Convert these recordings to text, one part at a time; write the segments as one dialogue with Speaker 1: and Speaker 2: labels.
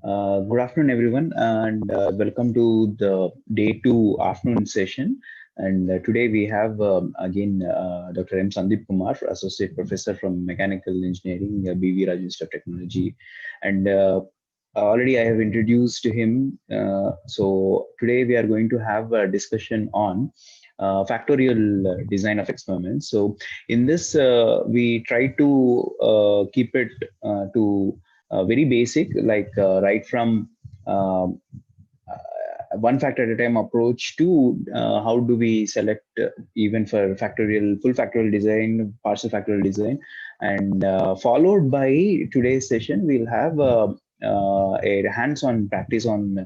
Speaker 1: Good afternoon, everyone, and welcome to the day two afternoon session. And today we have again Dr. M. Sandeep Kumar, Associate Professor from Mechanical Engineering, BV Rajasthan Technology. And already I have introduced him. So today we are going to have a discussion on factorial design of experiments. So in this, we try to keep it to very basic, like right from um, one factor at a time approach to how do we select even for factorial, full factorial design, partial factorial design, and followed by today's session, we'll have a hands-on practice on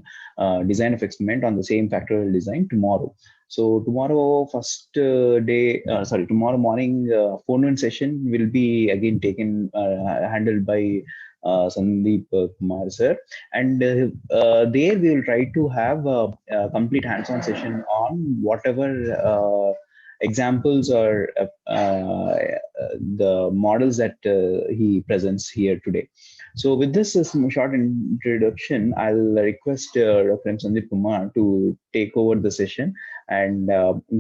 Speaker 1: design of experiment on the same factorial design tomorrow. So tomorrow, tomorrow morning forenoon session will be again taken, handled by Sandeep Kumar sir, and there we will try to have a complete hands-on session on whatever examples or the models that he presents here today. So with this short introduction, I'll request Dr. M. Sandeep Kumar to take over the session and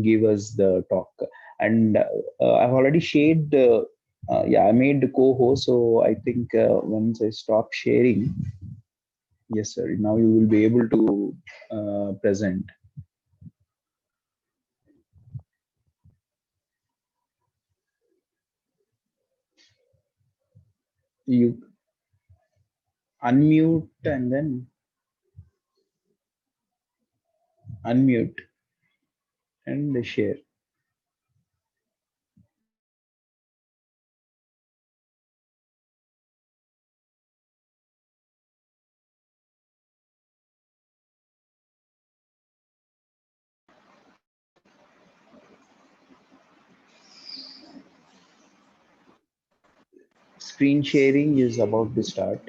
Speaker 1: give us the talk. And I've already shared, yeah, I made the co-host, so I think once I stop sharing, yes, sir. Now you will be able to present. You unmute and then unmute and share. Screen sharing is about to start.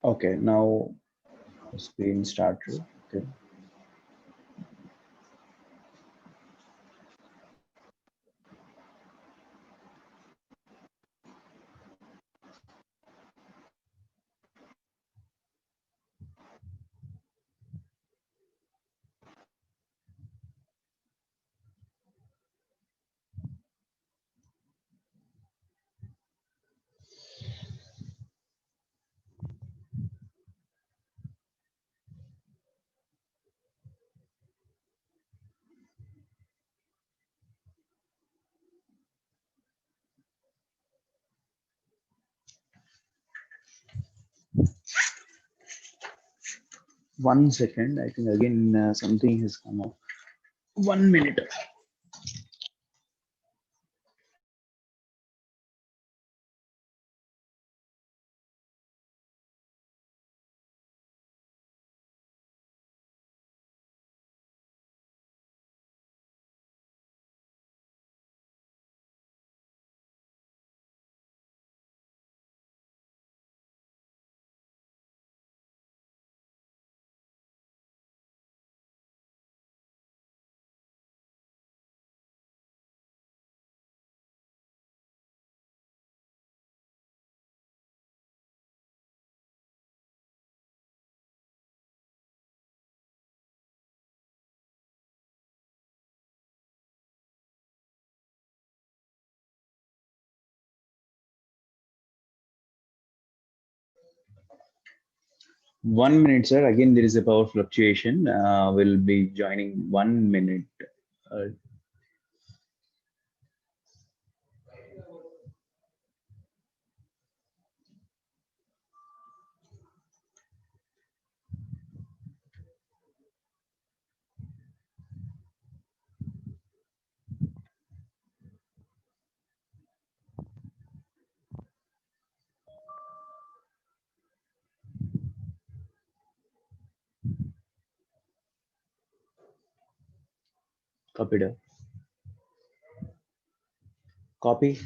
Speaker 1: Okay, now screen started. Okay. One second. I think again something has come up. 1 minute. One minute, sir. Again, there is a power fluctuation. Will be joining 1 minute. Uh, Copy. Copy.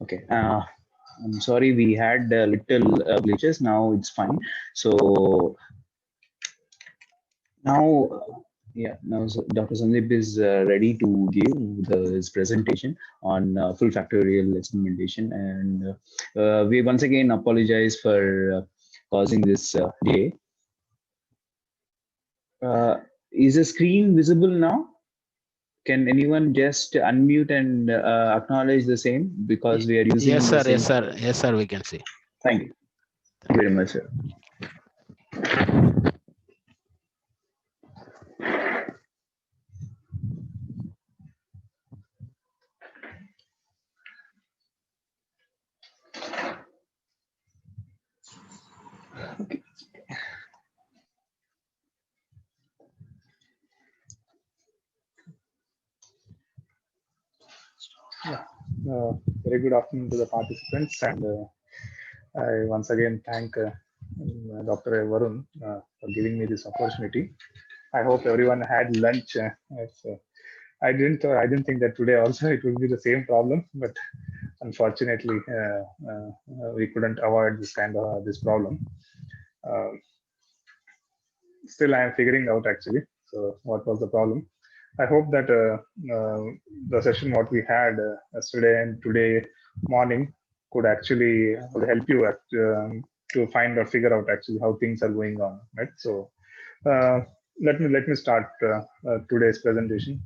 Speaker 1: Okay. I'm sorry, we had little glitches. Now it's fine. So now, now Dr. Sandeep is ready to give his presentation on full factorial experimentation, and we once again apologize for causing this delay. Is the screen visible now? Can anyone just unmute and acknowledge the same, because we are using
Speaker 2: Yes,
Speaker 1: the
Speaker 2: sir.
Speaker 1: same?
Speaker 2: Yes, sir. Yes, sir. We can see.
Speaker 1: Thank you. Thank you very much, sir.
Speaker 3: Yeah. Very good afternoon to the participants, and I once again thank Dr. Varun for giving me this opportunity. I hope everyone had lunch. I didn't think that today also it would be the same problem, but unfortunately, we couldn't avoid this kind of this problem. Uh, Still, I am figuring out actually. So, what was the problem? I hope that the session what we had yesterday and today morning could actually would help you to find or figure out actually how things are going on, right? So let me start today's presentation.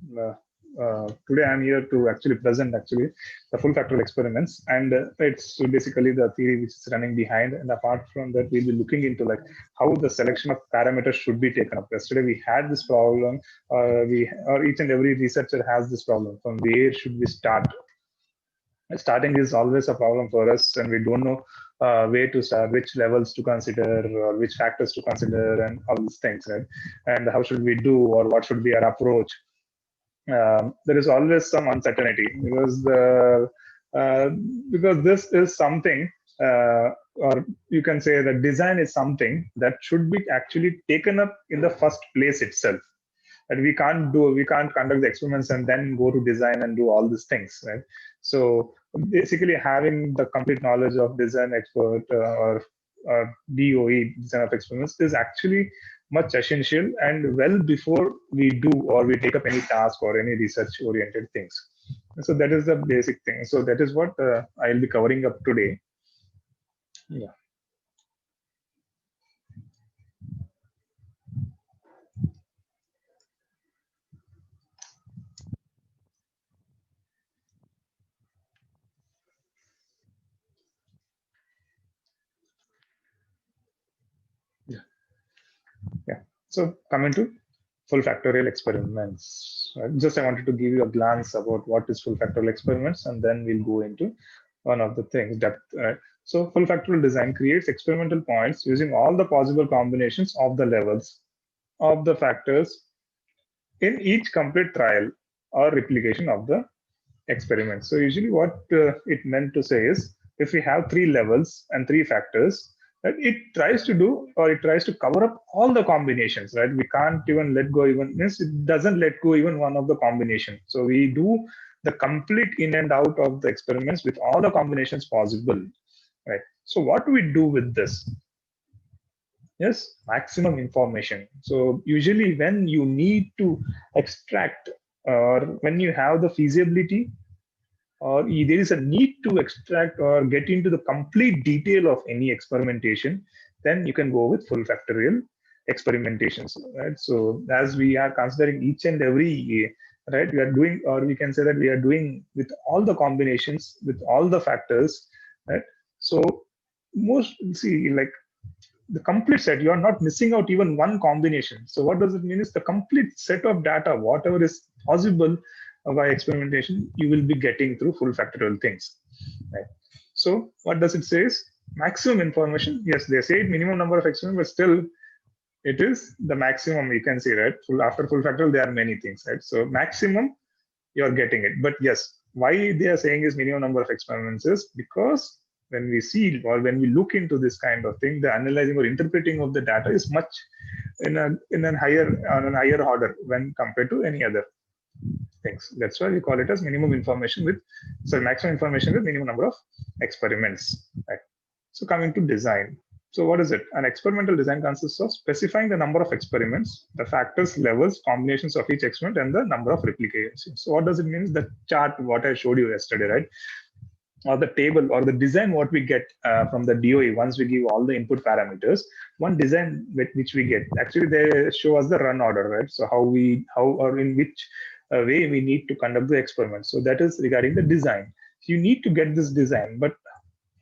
Speaker 3: Today I'm here to actually present the full factorial experiments, and it's basically the theory which is running behind. And apart from that, we'll be looking into like how the selection of parameters should be taken up. Yesterday we had this problem. Each and every researcher has this problem. From where should we start? Starting is always a problem for us, and we don't know where to start, which levels to consider, or which factors to consider, and all these things, right? And how should we do, or what should be our approach? There is always some uncertainty uh, because this is something, or you can say that design is something that should be actually taken up in the first place itself. And we can't conduct the experiments and then go to design and do all these things, right? So basically having the complete knowledge of design expert or DOE, design of experiments, is actually much essential and well before we do or we take up any task or any research oriented things. So that is the basic thing. So that is what I'll be covering up today. Yeah. Yeah. So coming to full factorial experiments. Just I wanted to give you a glance about what is full factorial experiments, and then we'll go into one of the things that. So full factorial design creates experimental points using all the possible combinations of the levels of the factors in each complete trial or replication of the experiment. So usually what it meant to say is, if we have three levels and three factors, that it tries to do, or it tries to cover up all the combinations, right? We can't even let go, even means it doesn't let go even one of the combination. So we do the complete in and out of the experiments with all the combinations possible, right? So what do we do with this? Yes, maximum information. So usually when you need to extract, or when you have the feasibility, or there is a need to extract or get into the complete detail of any experimentation, then you can go with full factorial experimentations, right? So as we are considering each and every, right, we are doing, or we can say that we are doing with all the combinations, with all the factors, right? So most, see, like the complete set, you are not missing out even one combination. So what does it mean is the complete set of data, whatever is possible by experimentation, you will be getting through full factorial things, right? So what does it say is maximum information. Yes, they say minimum number of experiments, but still it is the maximum, you can say, right? After full factorial, there are many things, right? So maximum, you're getting it. But yes, why they are saying is minimum number of experiments is because when we see or when we look into this kind of thing, the analyzing or interpreting of the data is much in a higher, on a higher order when compared to any other things. That's why we call it as minimum information with, so maximum information with minimum number of experiments, right? So coming to design. So what is it? An experimental design consists of specifying the number of experiments, the factors, levels, combinations of each experiment, and the number of replications. So what does it mean? The chart, what I showed you yesterday, right? Or the table or the design what we get from the DOE, once we give all the input parameters, one design which we get, actually they show us the run order, right? So how or in which way we need to conduct the experiment. So that is regarding the design. So you need to get this design, but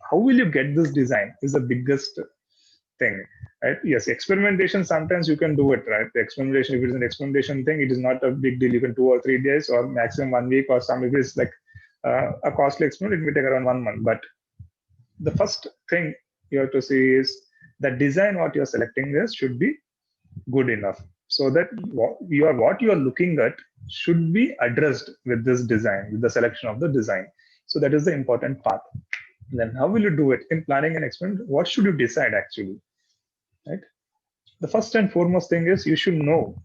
Speaker 3: how will you get this design is the biggest thing, right? Yes, experimentation, sometimes you can do it, right? The experimentation, if it is an experimentation thing, it is not a big deal. You can 2 or 3 days or maximum 1 week, or some, if it's like a costly experiment, it may take around 1 month. But the first thing you have to see is the design what you're selecting is should be good enough, so that what you are looking at should be addressed with this design, with the selection of the design. So that is the important part. Then how will you do it in planning an experiment? What should you decide actually, right? The first and foremost thing is you should know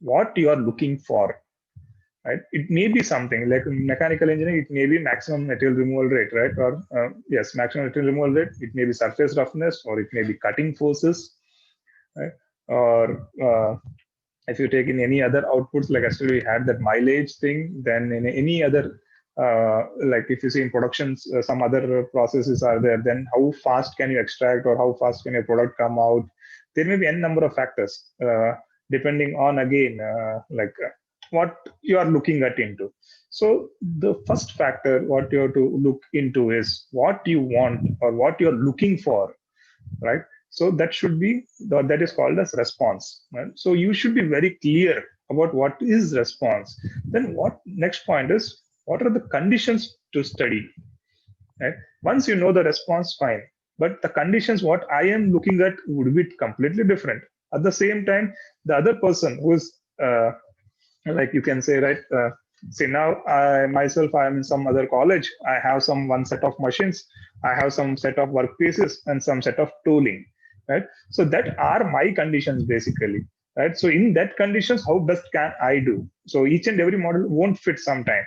Speaker 3: what you are looking for, right? It may be something like mechanical engineering, it may be maximum material removal rate, right? Or yes, maximum material removal rate. It may be surface roughness, or it may be cutting forces, right? Or if you take in any other outputs, like actually we had that mileage thing, then in any other like if you see in productions, some other processes are there, then how fast can you extract or how fast can your product come out? There may be n number of factors, depending on, again, what you are looking at into. So the first factor what you have to look into is what you want or what you're looking for, right? So that should be, that is called as response, right? So you should be very clear about what is response. Then what next point is, what are the conditions to study, right? Once you know the response, fine, but the conditions what I am looking at would be completely different. At the same time, the other person who is like you can say, right, say now I myself, I am in some other college, I have some one set of machines, I have some set of workpieces and some set of tooling, right? So that are my conditions basically, right? So in that conditions, how best can I do? So each and every model won't fit sometime,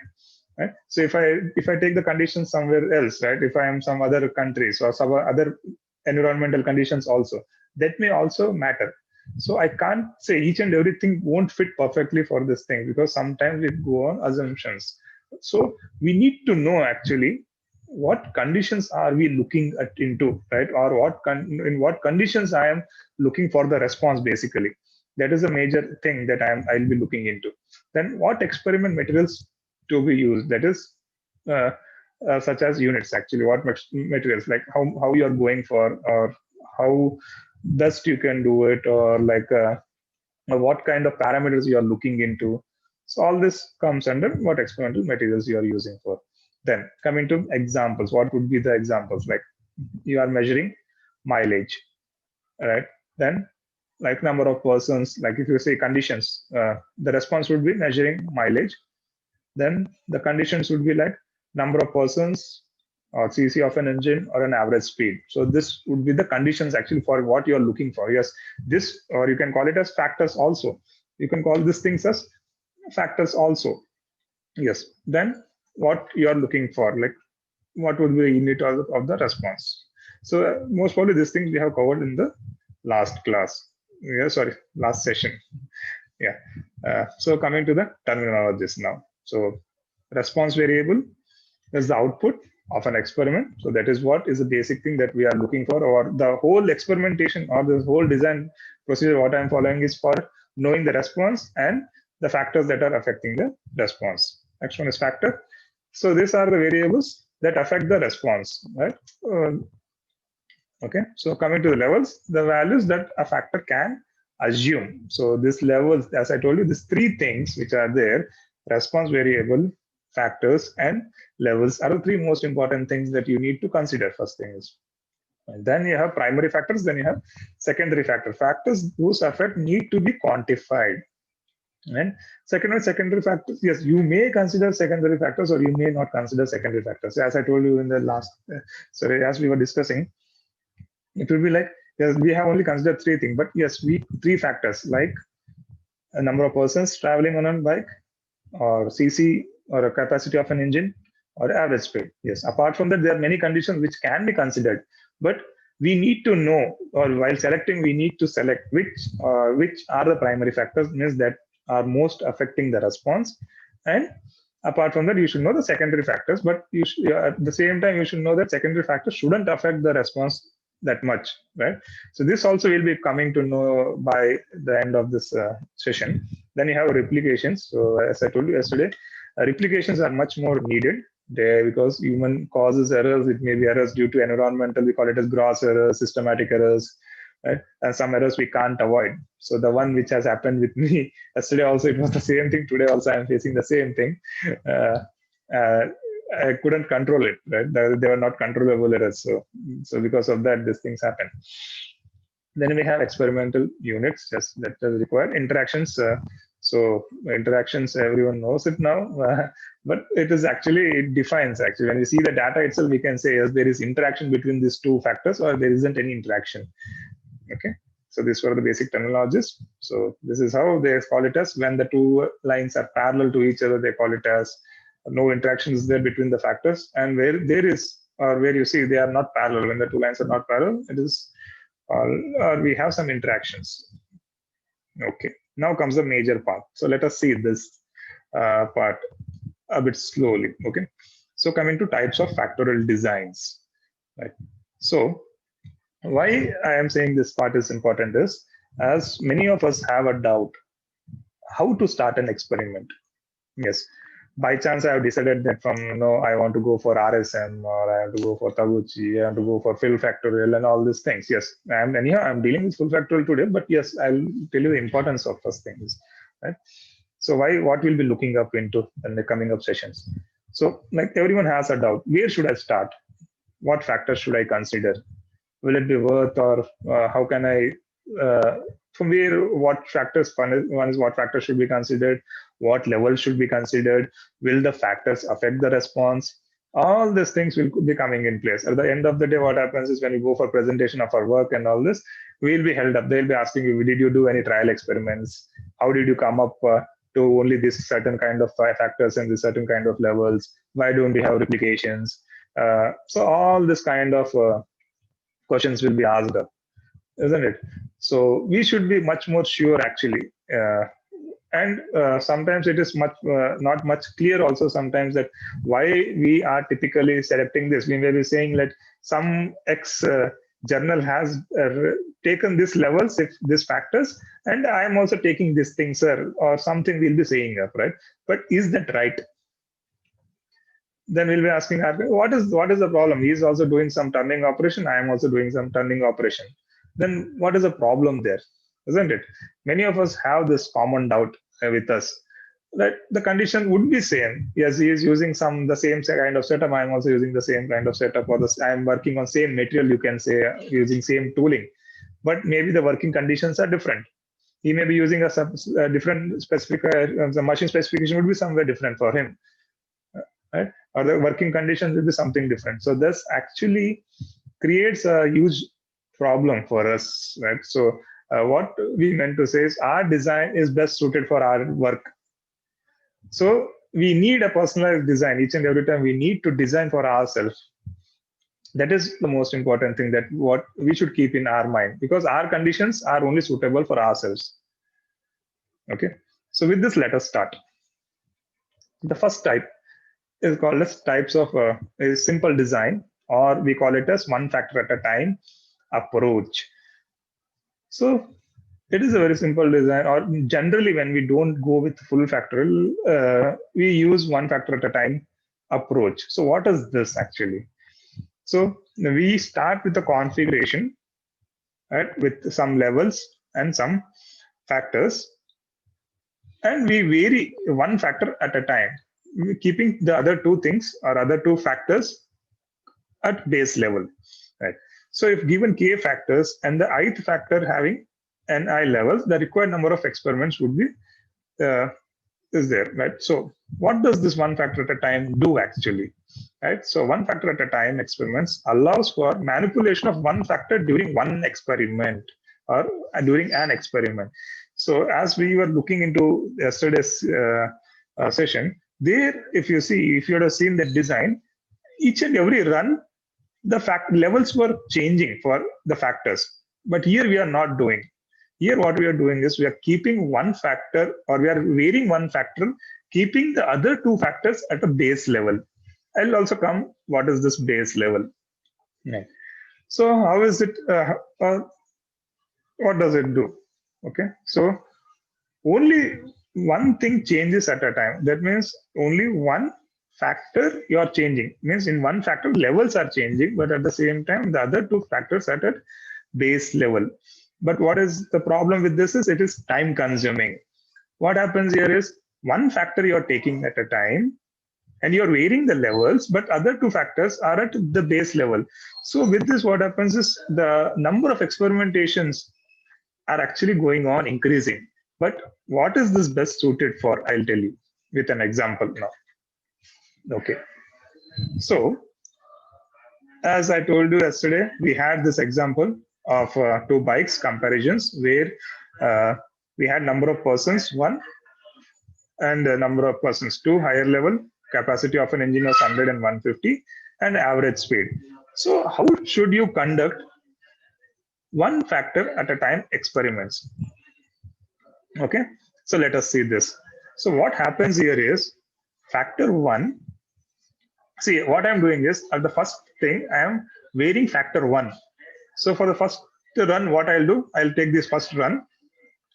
Speaker 3: right? So if I take the conditions somewhere else, right, if I am some other countries or some other environmental conditions also, that may also matter. So I can't say each and everything won't fit perfectly for this thing, because sometimes we go on assumptions. So we need to know actually what conditions are we looking at into, right? Or in what conditions I am looking for the response basically. That is a major thing that I'll be looking into. Then what experiment materials to be used, that is uh, such as units actually, what materials, like how you are going for, or how best you can do it, or what kind of parameters you are looking into. So all this comes under what experimental materials you are using for. Then coming to examples, what would be the examples? Like you are measuring mileage, right? Then like number of persons, like if you say conditions, the response would be measuring mileage. Then the conditions would be like number of persons or cc of an engine or an average speed. So this would be the conditions actually for what you're looking for. Yes, this, or you can call it as factors also. You can call these things as factors also. Yes. Then what you're looking for, like what would be the unit of the response. So most probably these things we have covered in the last class. Yeah, sorry, last session. Yeah. So coming to the terminologies now. So response variable is the output of an experiment. So that is what is the basic thing that we are looking for, or the whole experimentation or the whole design procedure what I'm following is for knowing the response and the factors that are affecting the response. Next one is factor. So these are the variables that affect the response, right? Okay, so coming to the levels, the values that a factor can assume. So this levels, as I told you, these three things which are there, response variable, factors, and levels are the three most important things that you need to consider. First thing is, and then you have primary factors, then you have secondary factor. Factors whose effect need to be quantified. And secondary factors, yes, you may consider secondary factors or you may not consider secondary factors. As I told you in the last, sorry, as we were discussing, it will be like, yes, we have only considered three things, but yes, three factors like a number of persons traveling on a bike, or cc, or a capacity of an engine, or average speed. Yes, apart from that, there are many conditions which can be considered, but we need to know, or while selecting, we need to select which are the primary factors, means that are most affecting the response. And apart from that, you should know the secondary factors, but at the same time, you should know that secondary factors shouldn't affect the response that much, right? So this also will be coming to know by the end of this session. Then you have replications. So as I told you yesterday, replications are much more needed there, because human causes errors. It may be errors due to environmental, we call it as gross errors, systematic errors, right? And some errors we can't avoid. So the one which has happened with me yesterday also, it was the same thing. Today also I'm facing the same thing. I couldn't control it, right? They were not controllable errors. So because of that, these things happen. Then we have experimental units, just that require interactions. So interactions, everyone knows it now, but it defines actually. When we see the data itself, we can say yes, there is interaction between these two factors, or there isn't any interaction. Okay. So these were the basic terminologies. So this is how they call it as when the two lines are parallel to each other, they call it as no interaction is there between the factors. And where there is, or where you see they are not parallel, when the two lines are not parallel, it is, or we have some interactions. Okay, now comes the major part. So let us see this part. a bit slowly. Okay. So coming to types of factorial designs, right? So why I am saying this part is important is, as many of us have a doubt how to start an experiment. Yes, by chance I have decided that from I want to go for RSM, or I have to go for Taguchi, I have to go for full factorial and all these things. Yes, I'm dealing with full factorial today, but yes, I'll tell you the importance of first things, right? So what we'll be looking up into in the coming up sessions. So like everyone has a doubt, where should I start? What factors should I consider? Will it be worth, or how can I from where, what factors, one is what factors should be considered, what levels should be considered, will the factors affect the response? All these things will be coming in place. At the end of the day, what happens is when you go for presentation of our work and all this, we'll be held up. They'll be asking you, did you do any trial experiments? How did you come up to only this certain kind of factors and this certain kind of levels? Why don't we have replications? So all this kind of questions will be asked up, isn't it? So we should be much more sure actually. And sometimes it is not much clear also sometimes that why we are typically selecting this. We may be saying that some X journal has taken this levels, if this factors, and I am also taking this thing, sir, or something we'll be saying up, right? But is that right? Then we'll be asking, what is the problem? He is also doing some turning operation. I am also doing some turning operation. Then what is the problem there? Isn't it? Many of us have this common doubt with us that the condition would be same. Yes, he is using the same kind of setup. I am also using the same kind of setup, or I am working on same material, you can say, using same tooling. But maybe the working conditions are different. He may be using a different specific, the machine specification would be somewhere different for him, right? Or the working conditions will be something different. So this actually creates a huge problem for us, right? So what we meant to say is our design is best suited for our work. So we need a personalized design. Each and every time we need to design for ourselves. That is the most important thing, that what we should keep in our mind, because our conditions are only suitable for ourselves. Okay. So with this, let us start. The first type is called as types of a simple design, or we call it as one factor at a time approach. So it is a very simple design, or generally when we don't go with full factorial, we use one factor at a time approach. So what is this actually? So we start with the configuration, right, with some levels and some factors, and we vary one factor at a time, keeping the other two things or other two factors at base level, right? So if given k factors and the ith factor having ni levels, the required number of experiments would be is there, right? So what does this one factor at a time do actually, right? So one factor at a time experiments allows for manipulation of one factor during one experiment, or during an experiment. So as we were looking into yesterday's session, there, if you would have seen the design, each and every run, the levels were changing for the factors. But here we are not doing. Here what we are doing is we are keeping one factor, or we are varying one factor, keeping the other two factors at a base level. I'll also come, what is this base level? Right. So how is it, what does it do? Okay, so only one thing changes at a time. That means only one factor you are changing. Means in one factor levels are changing, but at the same time the other two factors are at base level. But what is the problem with this is it is time consuming. What happens here is one factor you are taking at a time and you're varying the levels, but other two factors are at the base level. So with this, what happens is the number of experimentations are actually going on increasing. But what is this best suited for? I'll tell you with an example now. Okay. So as I told you yesterday, we had this example of two bikes comparisons where we had number of persons, 1, and number of persons, 2, higher level, capacity of an engine was 100 and 150, and average speed. So how should you conduct one factor at a time experiments? Okay, so let us see this. So what happens here is, factor 1. See, what I'm doing is at the first thing, I am varying factor 1. So for the first run, what I'll do, I'll take this first run.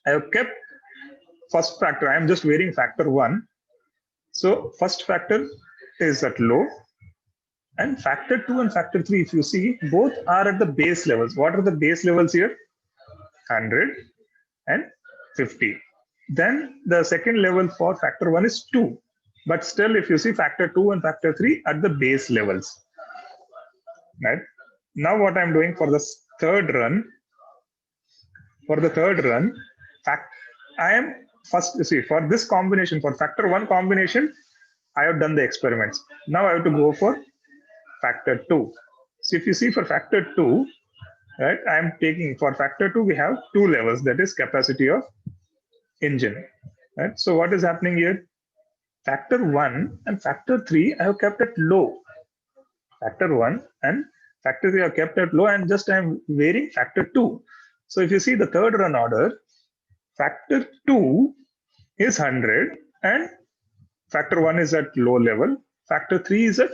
Speaker 3: I have kept first factor. I am just varying factor 1. So first factor is at low. And factor 2 and factor 3, if you see, both are at the base levels. What are the base levels here? 100 and 50. Then the second level for factor 1 is 2. But still, if you see factor 2 and factor 3 at the base levels. Right? Now what I'm doing for the third run, I am first, you see, for this combination, for factor 1 combination, I have done the experiments. Now I have to go for factor 2. So if you see for factor 2, right, I am taking for factor 2, we have 2 levels, that is capacity of engine. Right? So what is happening here? Factor 1 and factor 3 I have kept at low. Factor 1 and factor 3 are kept at low, and just I am varying factor 2. So if you see the third run order, factor 2 is 100 and factor 1 is at low level, factor 3 is at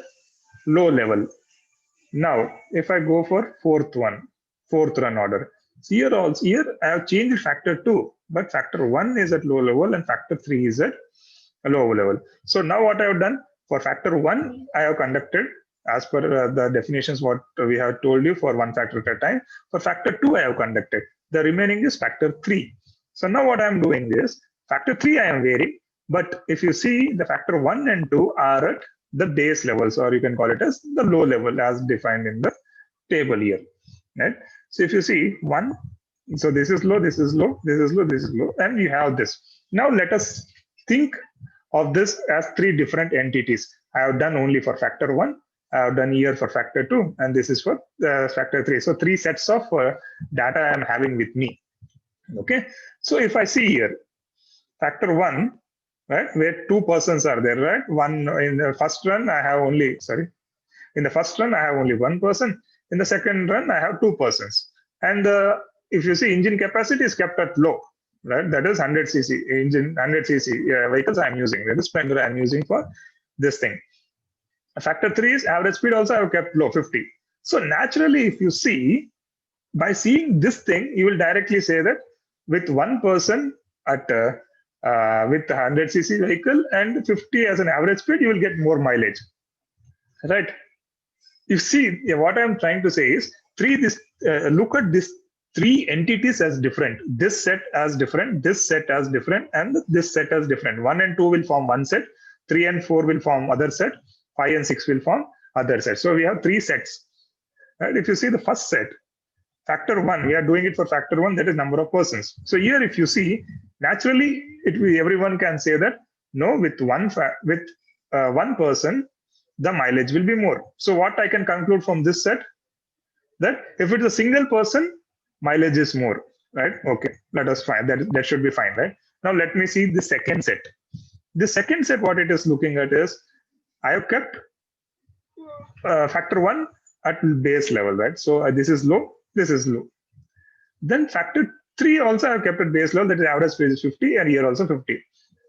Speaker 3: low level. Now, if I go for fourth run order, so here I have changed factor 2, but factor 1 is at low level and factor 3 is at a low level. So now what I have done, for factor 1, I have conducted as per the definitions what we have told you for one factor at a time. For factor 2, I have conducted. The remaining is factor 3. So now what I am doing is, factor 3 I am varying, but if you see the factor 1 and 2 are at the base levels, or you can call it as the low level as defined in the table here. Right? So if you see 1, so this is low, this is low, this is low, this is low, and you have this. Now let us think of this as 3 different entities. I have done only for factor 1, I have done here for factor 2, and this is for factor 3. So 3 sets of data I am having with me. Okay. So if I see here, factor 1, right, where 2 persons are there, right? One in the first run, I have only, in the first run, I have only 1 person. In the second run, I have 2 persons. And if you see, engine capacity is kept at low, right? That is 100 cc engine, 100 cc vehicles I am using. That is Splendor I am using for this thing. Factor 3 is average speed also I have kept low, 50. So naturally, if you see, by seeing this thing, you will directly say that with 1 person at with 100 cc vehicle and 50 as an average speed, you will get more mileage, right? You see, what I'm trying to say is, look at this 3 entities as different. This set as different, this set as different, and this set as different. 1 and 2 will form one set, 3 and 4 will form other set, 5 and 6 will form other set. So we have 3 sets. Right? If you see the first set, factor 1, we are doing it for factor 1, that is number of persons. So here, if you see, naturally, everyone can say that no, with one person, the mileage will be more. So what I can conclude from this set, that if it's a single person, mileage is more, right? Okay, let us find that should be fine, right? Now let me see the second set. The second set, what it is looking at is, I have kept factor 1 at base level, right? So this is low, this is low. Then factor 3 also I have kept at base level, that is average speed is 50, and here also 50.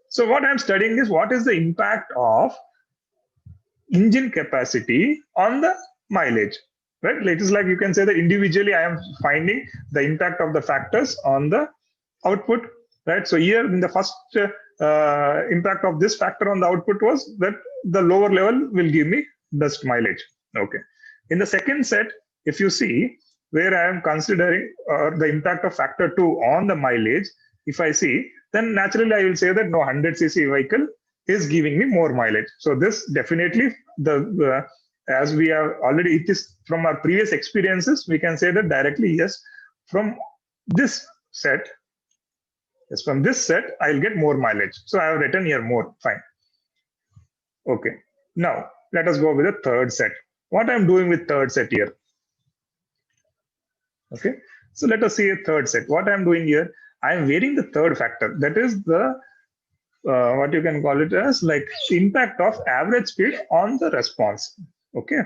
Speaker 3: So what I'm studying is, what is the impact of engine capacity on the mileage, right? It is like, you can say that individually I am finding the impact of the factors on the output, right? So here in the first impact of this factor on the output was that the lower level will give me best mileage. Okay. In the second set, if you see, where I am considering the impact of factor 2 on the mileage, if I see, then naturally I will say that no, 100 cc vehicle is giving me more mileage. So this definitely, as we have already, it is from our previous experiences, we can say that directly, yes, from this set, I'll get more mileage. So I have written here more, fine. Okay. Now let us go with the third set. What I'm doing with third set here. Okay. So let us see a third set. What I'm doing here, I'm varying the third factor. That is the what you can call it as like impact of average speed on the response. Okay.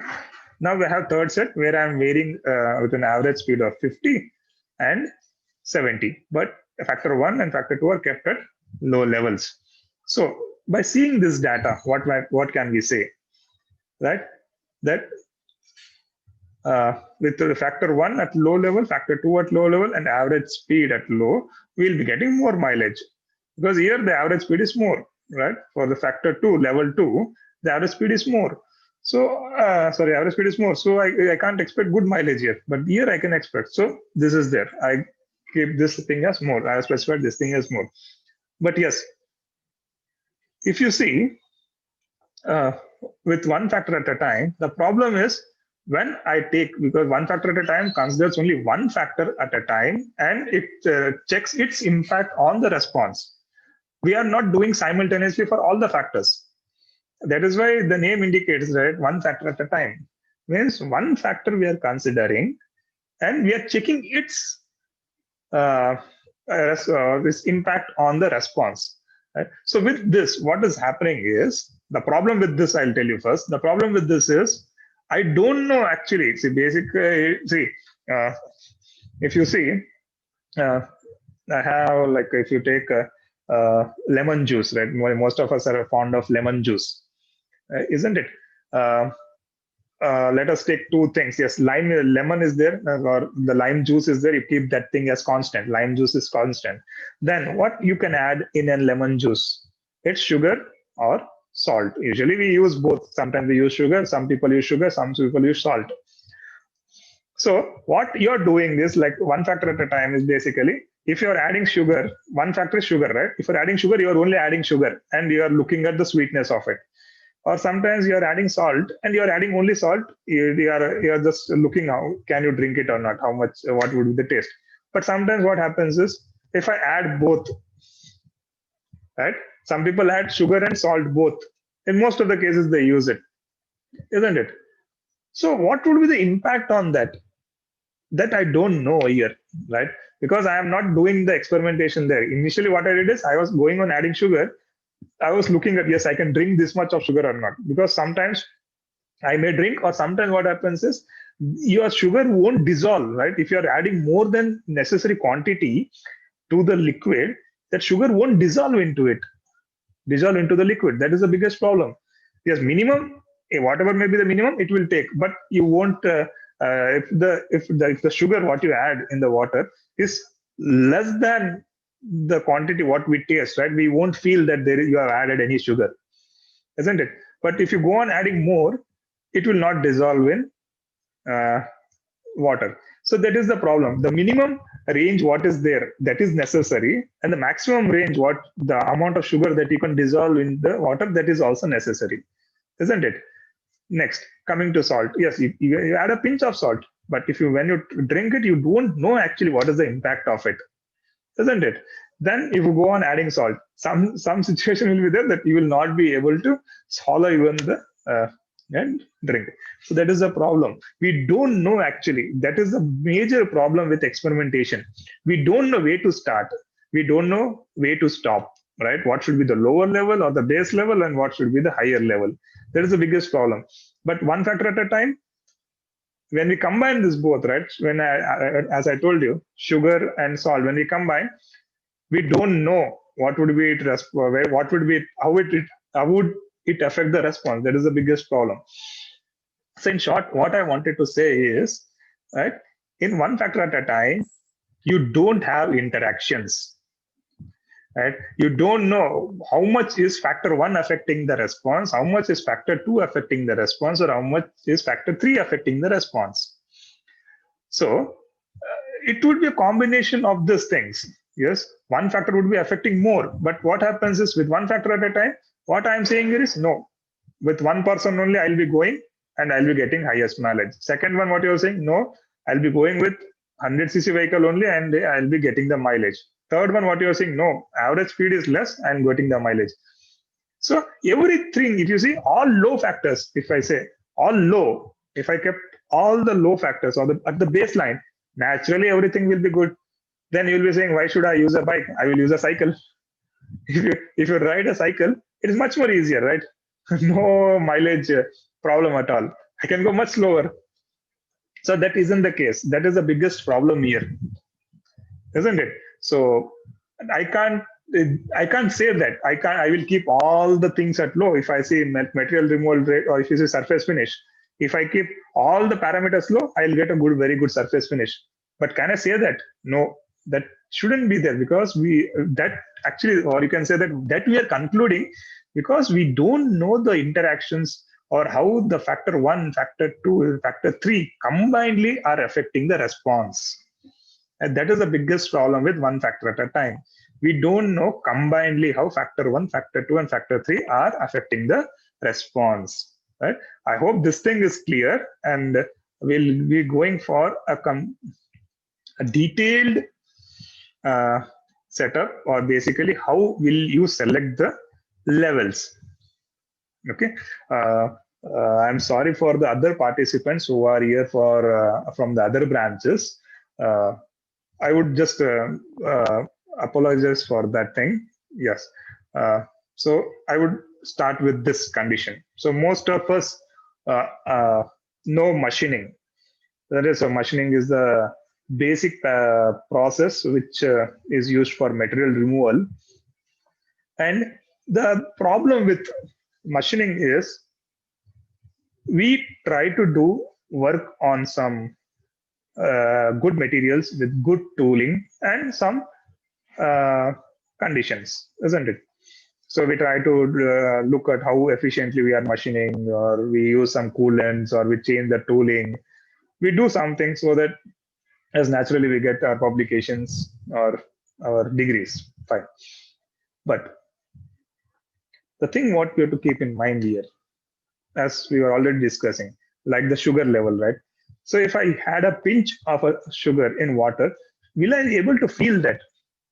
Speaker 3: Now we have third set where I'm varying with an average speed of 50 and 70, but factor 1 and factor 2 are kept at low levels. So by seeing this data, what can we say, right? That with the factor 1 at low level, factor 2 at low level, and average speed at low, we'll be getting more mileage, because here the average speed is more, right? For the factor 2, level 2, the average speed is more. So, average speed is more. So I can't expect good mileage here, but here I can expect. So this is there. I keep this thing as more. I have specified this thing as more. But yes, if you see, with one factor at a time, the problem is when I take, because one factor at a time considers only one factor at a time, and it checks its impact on the response. We are not doing simultaneously for all the factors. That is why the name indicates, right, one factor at a time. Means one factor we are considering, and we are checking its this impact on the response. Right? So with this, what is happening is, the problem with this, I'll tell you first. The problem with this is, I don't know actually. See, if you see, I have, like, if you take lemon juice, right? Most of us are fond of lemon juice, isn't it? Let us take two things. Yes, lemon is there, or the lime juice is there. You keep that thing as constant. Lime juice is constant. Then what you can add in a lemon juice? It's sugar or salt. Usually we use both. Sometimes we use sugar. Some people use sugar. Some people use salt. So what you're doing is, like, one factor at a time is basically, if you're adding sugar, one factor is sugar, right? If you're adding sugar, you're only adding sugar, and you are looking at the sweetness of it. Or sometimes you're adding salt and you're adding only salt. You're just looking how can you drink it or not, how much, what would be the taste. But sometimes what happens is, if I add both, right? Some people add sugar and salt both. In most of the cases, they use it, isn't it? So what would be the impact on that? That I don't know here, right? Because I am not doing the experimentation there. Initially, what I did is, I was going on adding sugar. I was looking at, yes, I can drink this much of sugar or not, because sometimes I may drink, or sometimes what happens is, your sugar won't dissolve, right? If you're adding more than necessary quantity to the liquid, that sugar won't dissolve into the liquid. That is the biggest problem. Yes, minimum, whatever may be the minimum, it will take, but you won't. If the sugar what you add in the water is less than the quantity what we taste, right, we won't feel that you have added any sugar, isn't it? But if you go on adding more, it will not dissolve in water. So that is the problem. The minimum range what is there, that is necessary, and the maximum range, what the amount of sugar that you can dissolve in the water, that is also necessary, isn't it? Next, coming to salt. Yes, you add a pinch of salt, but when you drink it, you don't know actually what is the impact of it, isn't it? Then if you go on adding salt, some situation will be there that you will not be able to swallow even the and drink. So that is a problem. We don't know actually. That is a major problem with experimentation. We don't know where to start. We don't know where to stop, right? What should be the lower level or the base level, and what should be the higher level? That is the biggest problem. But one factor at a time, when we combine this both, right? As I told you, sugar and salt, when we combine, we don't know what would be it, what would be, how would it affect the response. That is the biggest problem. So in short, what I wanted to say is, right, in one factor at a time, you don't have interactions, right? You don't know how much is factor 1 affecting the response, how much is factor 2 affecting the response, or how much is factor 3 affecting the response. So it would be a combination of these things. Yes, one factor would be affecting more, but what happens is, with one factor at a time, what I'm saying here is, no, with one person only I'll be going and I'll be getting highest mileage. Second one, what you're saying, no, I'll be going with 100cc vehicle only and I'll be getting the mileage. Third one, what you're saying, no, average speed is less and getting the mileage. So everything, if you see all low factors, if I say all low, if I kept all the low factors or at the baseline, naturally everything will be good. Then you'll be saying, why should I use a bike? I will use a cycle. If you ride a cycle, it is much more easier, right? No mileage problem at all. I can go much slower. So that isn't the case. That is the biggest problem here, isn't it? So I can't I can't say that. I will keep all the things at low. If I see material removal rate, or if you see surface finish, if I keep all the parameters low, I'll get a very good surface finish. But can I say that? No, that shouldn't be there, because that actually, or you can say that we are concluding, because we don't know the interactions, or how the factor 1, factor 2, factor 3 combinedly are affecting the response. And that is the biggest problem with one factor at a time. We don't know combinedly how factor 1, factor 2, and factor 3 are affecting the response. Right? I hope this thing is clear, and we'll be going for a detailed setup, or basically how will you select the levels. Okay. I'm sorry for the other participants who are here from the other branches. I would just apologize for that thing. Yes. So I would start with this condition. So most of us know machining. That is, so machining is the basic process which is used for material removal. And the problem with machining is, we try to do work on some good materials with good tooling and some conditions, isn't it? So we try to look at how efficiently we are machining, or we use some coolants, or we change the tooling. We do something so that as naturally we get our publications or our degrees. Fine. But the thing what we have to keep in mind here, as we were already discussing, like the sugar level, right? So if I had a pinch of a sugar in water, will I be able to feel that?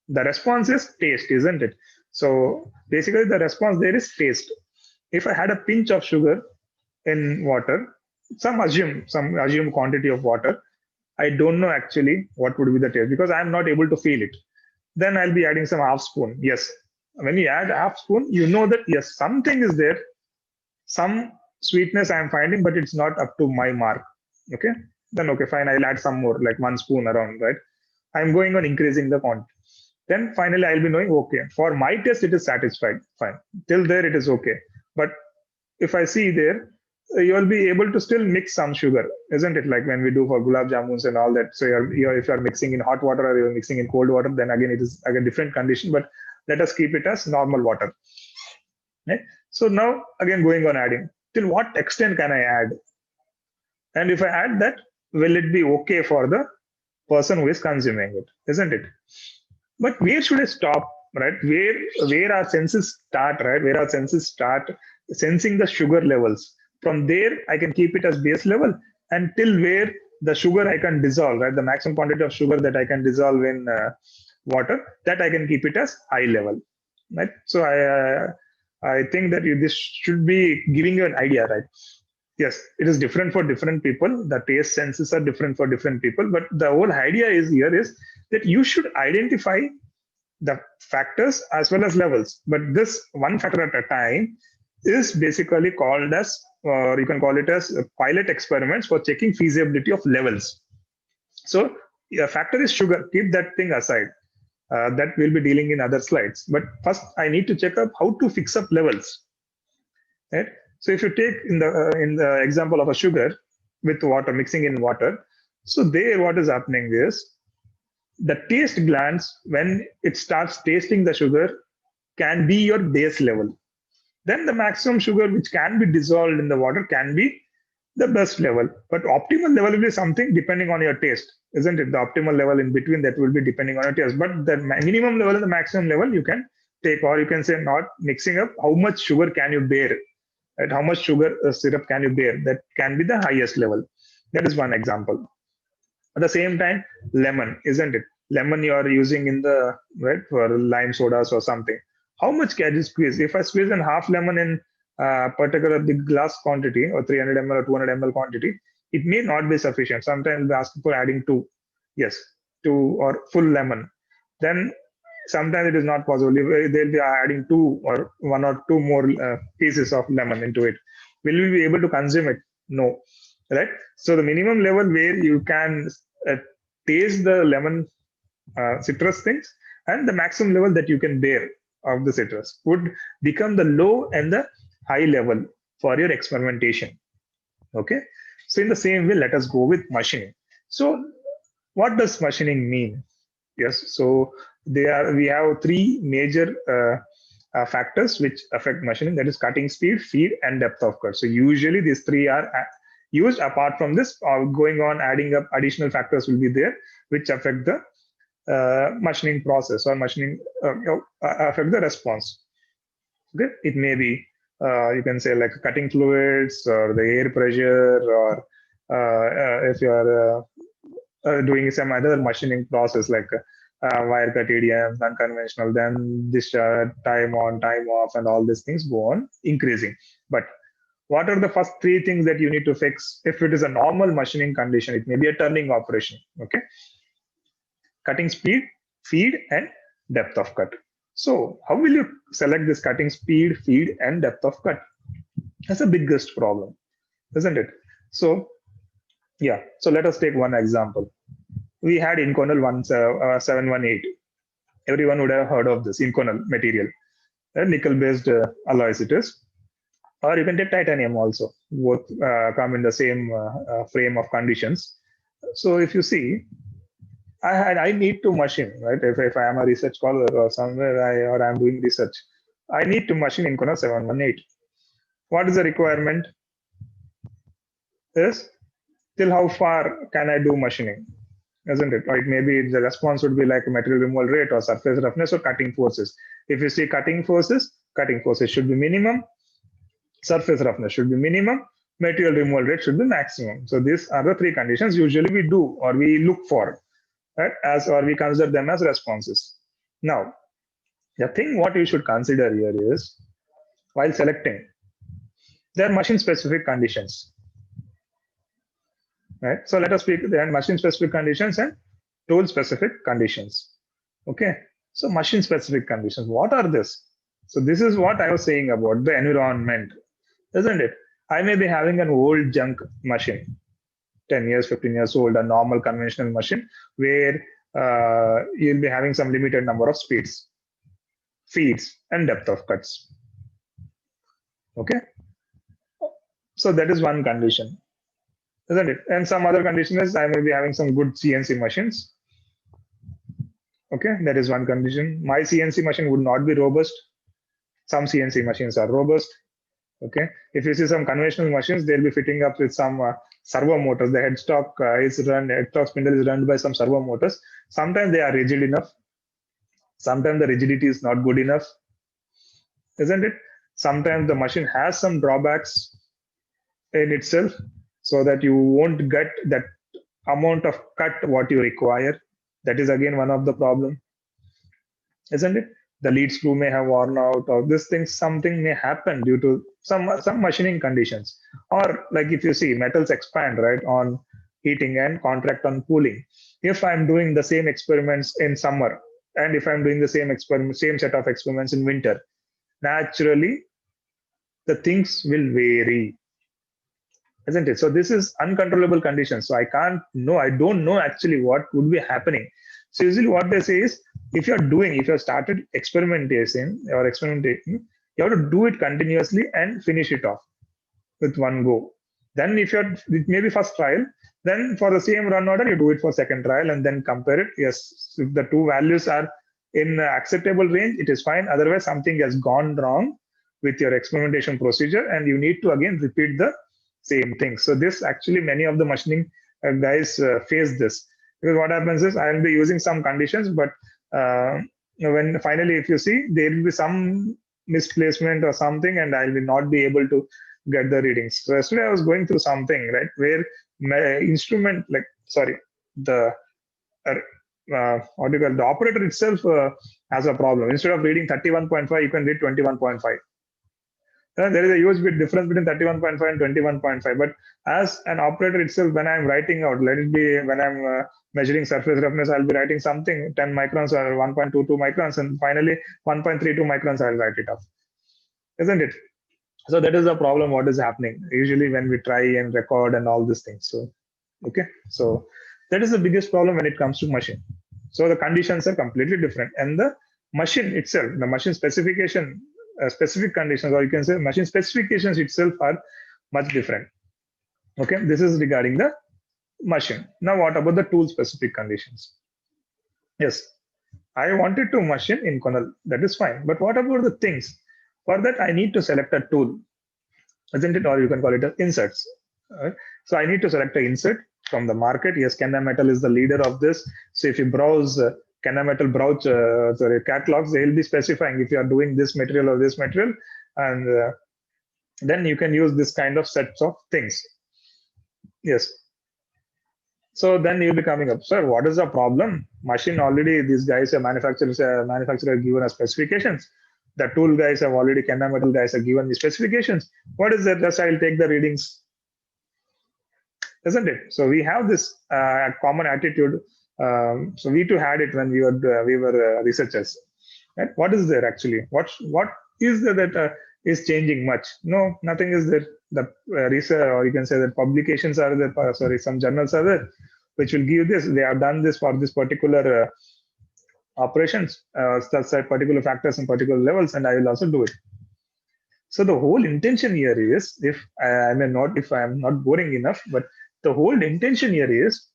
Speaker 3: The response is taste, isn't it? So basically the response there is taste. If I had a pinch of sugar in water, some assume quantity of water, I don't know actually what would be the taste, because I'm not able to feel it. Then I'll be adding some half spoon. Yes, when you add half spoon, you know that yes, something is there, some sweetness I'm finding, but it's not up to my mark. Okay, then okay, fine, I'll add some more, like 1 spoon around, right? I'm going on increasing the quantity. Then finally I'll be knowing, okay, for my taste it is satisfied. Fine, till there it is okay. But if I see there, you'll be able to still mix some sugar, isn't it? Like when we do for gulab jamuns and all that. So if you're mixing in hot water, or you're mixing in cold water, then again it is again different condition. But let us keep it as normal water. Right? So now again going on adding. Till what extent can I add? And if I add that, will it be okay for the person who is consuming it? Isn't it? But where should I stop? Right? Where our senses start? Right? Where our senses start sensing the sugar levels. From there, I can keep it as base level, until where the sugar I can dissolve. Right? The maximum quantity of sugar that I can dissolve in water, that I can keep it as high level. Right? So I think that this should be giving you an idea, right? Yes, it is different for different people. The taste senses are different for different people. But the whole idea is here is that you should identify the factors as well as levels. But this one factor at a time is basically called as, or you can call it as pilot experiments for checking feasibility of levels. So a factor is sugar. Keep that thing aside. That we'll be dealing in other slides. But first, I need to check up how to fix up levels. Right? So if you take in the example of a sugar with water, mixing in water, so there what is happening is the taste glands, when it starts tasting the sugar, can be your base level. Then the maximum sugar which can be dissolved in the water can be the best level. But optimal level will be something depending on your taste, isn't it? The optimal level in between, that will be depending on your taste. But the minimum level and the maximum level you can take, or you can say not mixing up, how much sugar can you bear? Right? How much sugar syrup can you bear? That can be the highest level. That is one example. At the same time, lemon, isn't it? Lemon you are using in the, right, for lime sodas or something. How much can you squeeze? If I squeeze in half lemon in particular big glass quantity, or 300 ml or 200 ml quantity, it may not be sufficient. Sometimes we ask for adding 2. Yes, 2 or full lemon. Then sometimes it is not possible. They'll be adding 2 or 1 or 2 more pieces of lemon into it. Will we be able to consume it? No. Right? So the minimum level where you can taste the lemon citrus things, and the maximum level that you can bear of the citrus would become the low and the high level for your experimentation. Okay, so in the same way, let us go with machining. So what does machining mean? Yes, so we have three major factors which affect machining, that is cutting speed, feed, and depth of cut. So usually these three are used. Apart from this, going on adding up additional factors will be there which affect the machining process or machining affect the response. Okay, it may be you can say like cutting fluids or the air pressure, or if you are doing some other machining process like wire cut ADMs, unconventional, then this time on, time off, and all these things go on increasing. But what are the first three things that you need to fix if it is a normal machining condition? It may be a turning operation. Okay, cutting speed, feed, and depth of cut. So how will you select this cutting speed, feed, and depth of cut? That's the biggest problem, isn't it? So yeah, so let us take one example. We had Inconel 718. Everyone would have heard of this Inconel material, a nickel-based alloys it is. Or you can take titanium also. Both come in the same frame of conditions. So if you see, I need to machine, right? If I am a research scholar or somewhere or I'm doing research, I need to machine Inconel 718. What is the requirement? Is till how far can I do machining? Isn't it? Like maybe the response would be like material removal rate or surface roughness or cutting forces. If you see cutting forces should be minimum, surface roughness should be minimum, material removal rate should be maximum. So these are the three conditions usually we do or we look for, right? Or we consider them as responses. Now, the thing what you should consider here is while selecting, there are machine specific conditions. Right. So let us speak then machine specific conditions and tool specific conditions. Okay. So machine specific conditions, what are this? So this is what I was saying about the environment, isn't it? I may be having an old junk machine, 10 years, 15 years old, a normal conventional machine where you'll be having some limited number of speeds, feeds, and depth of cuts. Okay. So that is one condition, isn't it? And some other condition is I may be having some good CNC machines. Okay, that is one condition. My CNC machine would not be robust. Some CNC machines are robust. Okay, if you see some conventional machines, they'll be fitting up with some servo motors. The headstock headstock spindle is run by some servo motors. Sometimes they are rigid enough. Sometimes the rigidity is not good enough, isn't it? Sometimes the machine has some drawbacks in itself, so that you won't get that amount of cut what you require. That is again one of the problem, isn't it? The lead screw may have worn out, or this thing, something may happen due to some machining conditions. Or like if you see metals expand, right, on heating and contract on cooling. If I'm doing the same experiments in summer, and if I'm doing the same set of experiments in winter, naturally the things will vary, isn't it? So this is uncontrollable conditions. So I don't know actually what would be happening. So usually what they say is, if you've started experimentation, you have to do it continuously and finish it off with one go. Then if it may be first trial, then for the same run order, you do it for second trial and then compare it. Yes, if the two values are in acceptable range, it is fine. Otherwise, something has gone wrong with your experimentation procedure and you need to again repeat the same thing. So this actually many of the machining guys face this, because what happens is I'll be using some conditions, but when finally if you see there will be some misplacement or something and I will not be able to get the readings. So yesterday I was going through something, right, where my instrument, the what do you call, the operator itself has a problem. Instead of reading 31.5, you can read 21.5. There is a huge bit difference between 31.5 and 21.5. But as an operator itself, when I'm writing out, let it be when I'm measuring surface roughness, I'll be writing something 10 microns or 1.22 microns, and finally 1.32 microns, I'll write it off, isn't it? So that is the problem. What is happening usually when we try and record and all these things. So, okay. So that is the biggest problem when it comes to machine. So the conditions are completely different, and the machine itself, the machine specification, specific conditions, or you can say machine specifications itself are much different. Okay, this is regarding the machine. Now, what about the tool specific conditions? Yes, I wanted to machine in Conal. That is fine. But what about the things? For that, I need to select a tool, isn't it? Or you can call it inserts. Right? So I need to select an insert from the market. Yes, Kennametal is the leader of this. So if you browse Kennametal browse catalogs, they will be specifying if you are doing this material or this material, and then you can use this kind of sets of things. Yes. So then you'll be coming up, sir, what is the problem? Machine already, these guys are manufacturer given us specifications. The tool guys have already, Kennametal guys have given the specifications. What is that? Just I'll take the readings, isn't it? So we have this common attitude. So we too had it when we were researchers. Right? What is there actually? What is there that is changing much? No, nothing is there. The research, or you can say that publications are there. Some journals are there, which will give this. They have done this for this particular operations, such particular factors and particular levels, and I will also do it. So the whole intention here is, if I am not boring enough, but the whole intention here is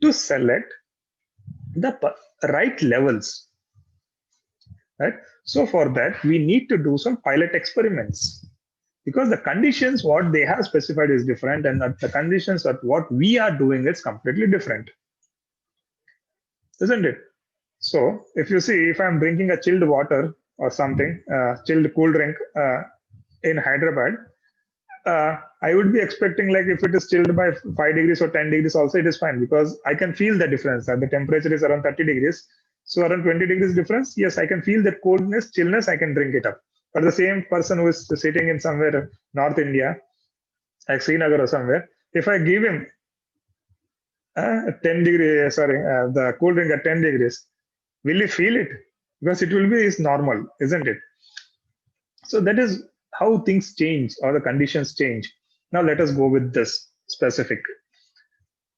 Speaker 3: to select the right levels. Right. So for that, we need to do some pilot experiments, because the conditions what they have specified is different, and the conditions that what we are doing is completely different, isn't it? So if you see, if I'm drinking a chilled water or something, chilled cool drink in Hyderabad, I would be expecting, like, if it is chilled by 5 degrees or 10 degrees also, it is fine, because I can feel the difference. The temperature is around 30 degrees. So around 20 degrees difference, yes, I can feel that coldness, chillness, I can drink it up. But the same person who is sitting in somewhere North India, like Srinagar or somewhere, if I give him 10 degrees, the cool drink at 10 degrees, will he feel it? Because it will be is normal, isn't it? So that is how things change, or the conditions change. Now let us go with this specific.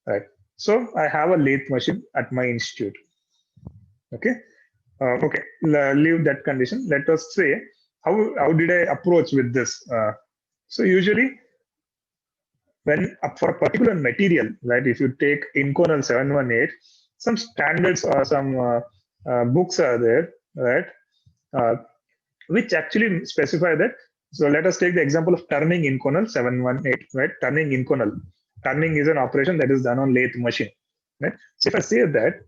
Speaker 3: Right. So I have a lathe machine at my institute. Okay. Okay. Leave that condition. Let us say how did I approach with this? So usually, when for a particular material, right? If you take Inconel 718, some standards or some books are there, right? Which actually specify that. So let us take the example of turning Inconel 718, right? Turning Inconel. Turning is an operation that is done on lathe machine, right? So if I say that,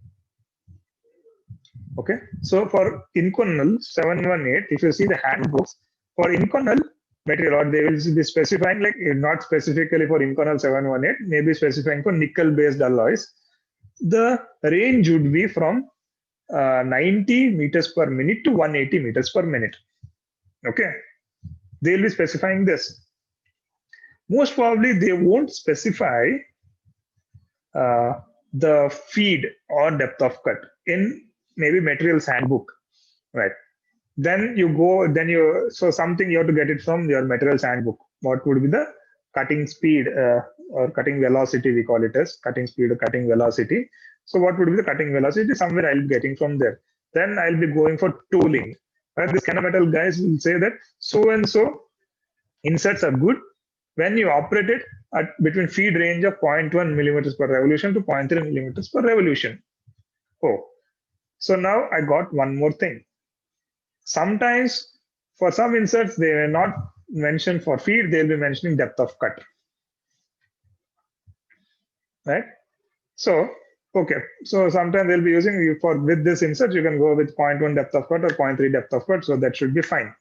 Speaker 3: okay, so for Inconel 718, if you see the handbooks for Inconel material, or they will be specifying, like, not specifically for Inconel 718, maybe specifying for nickel-based alloys, the range would be from 90 meters per minute to 180 meters per minute. Okay, they will be specifying this. Most probably, they won't specify the feed or depth of cut in maybe materials handbook, right? Then you go, so something you have to get it from your materials handbook. What would be the cutting speed or cutting velocity? We call it as cutting speed or cutting velocity. So what would be the cutting velocity? Somewhere I'll be getting from there. Then I'll be going for tooling. Right? This Kennametal guys will say that so and so inserts are good when you operate it at between feed range of 0.1 millimeters per revolution to 0.3 millimeters per revolution. Oh, so now I got one more thing. Sometimes for some inserts, they may not mention for feed, they'll be mentioning depth of cut. Right? So, okay. So sometimes they'll be using with this insert, you can go with 0.1 depth of cut or 0.3 depth of cut. So that should be fine.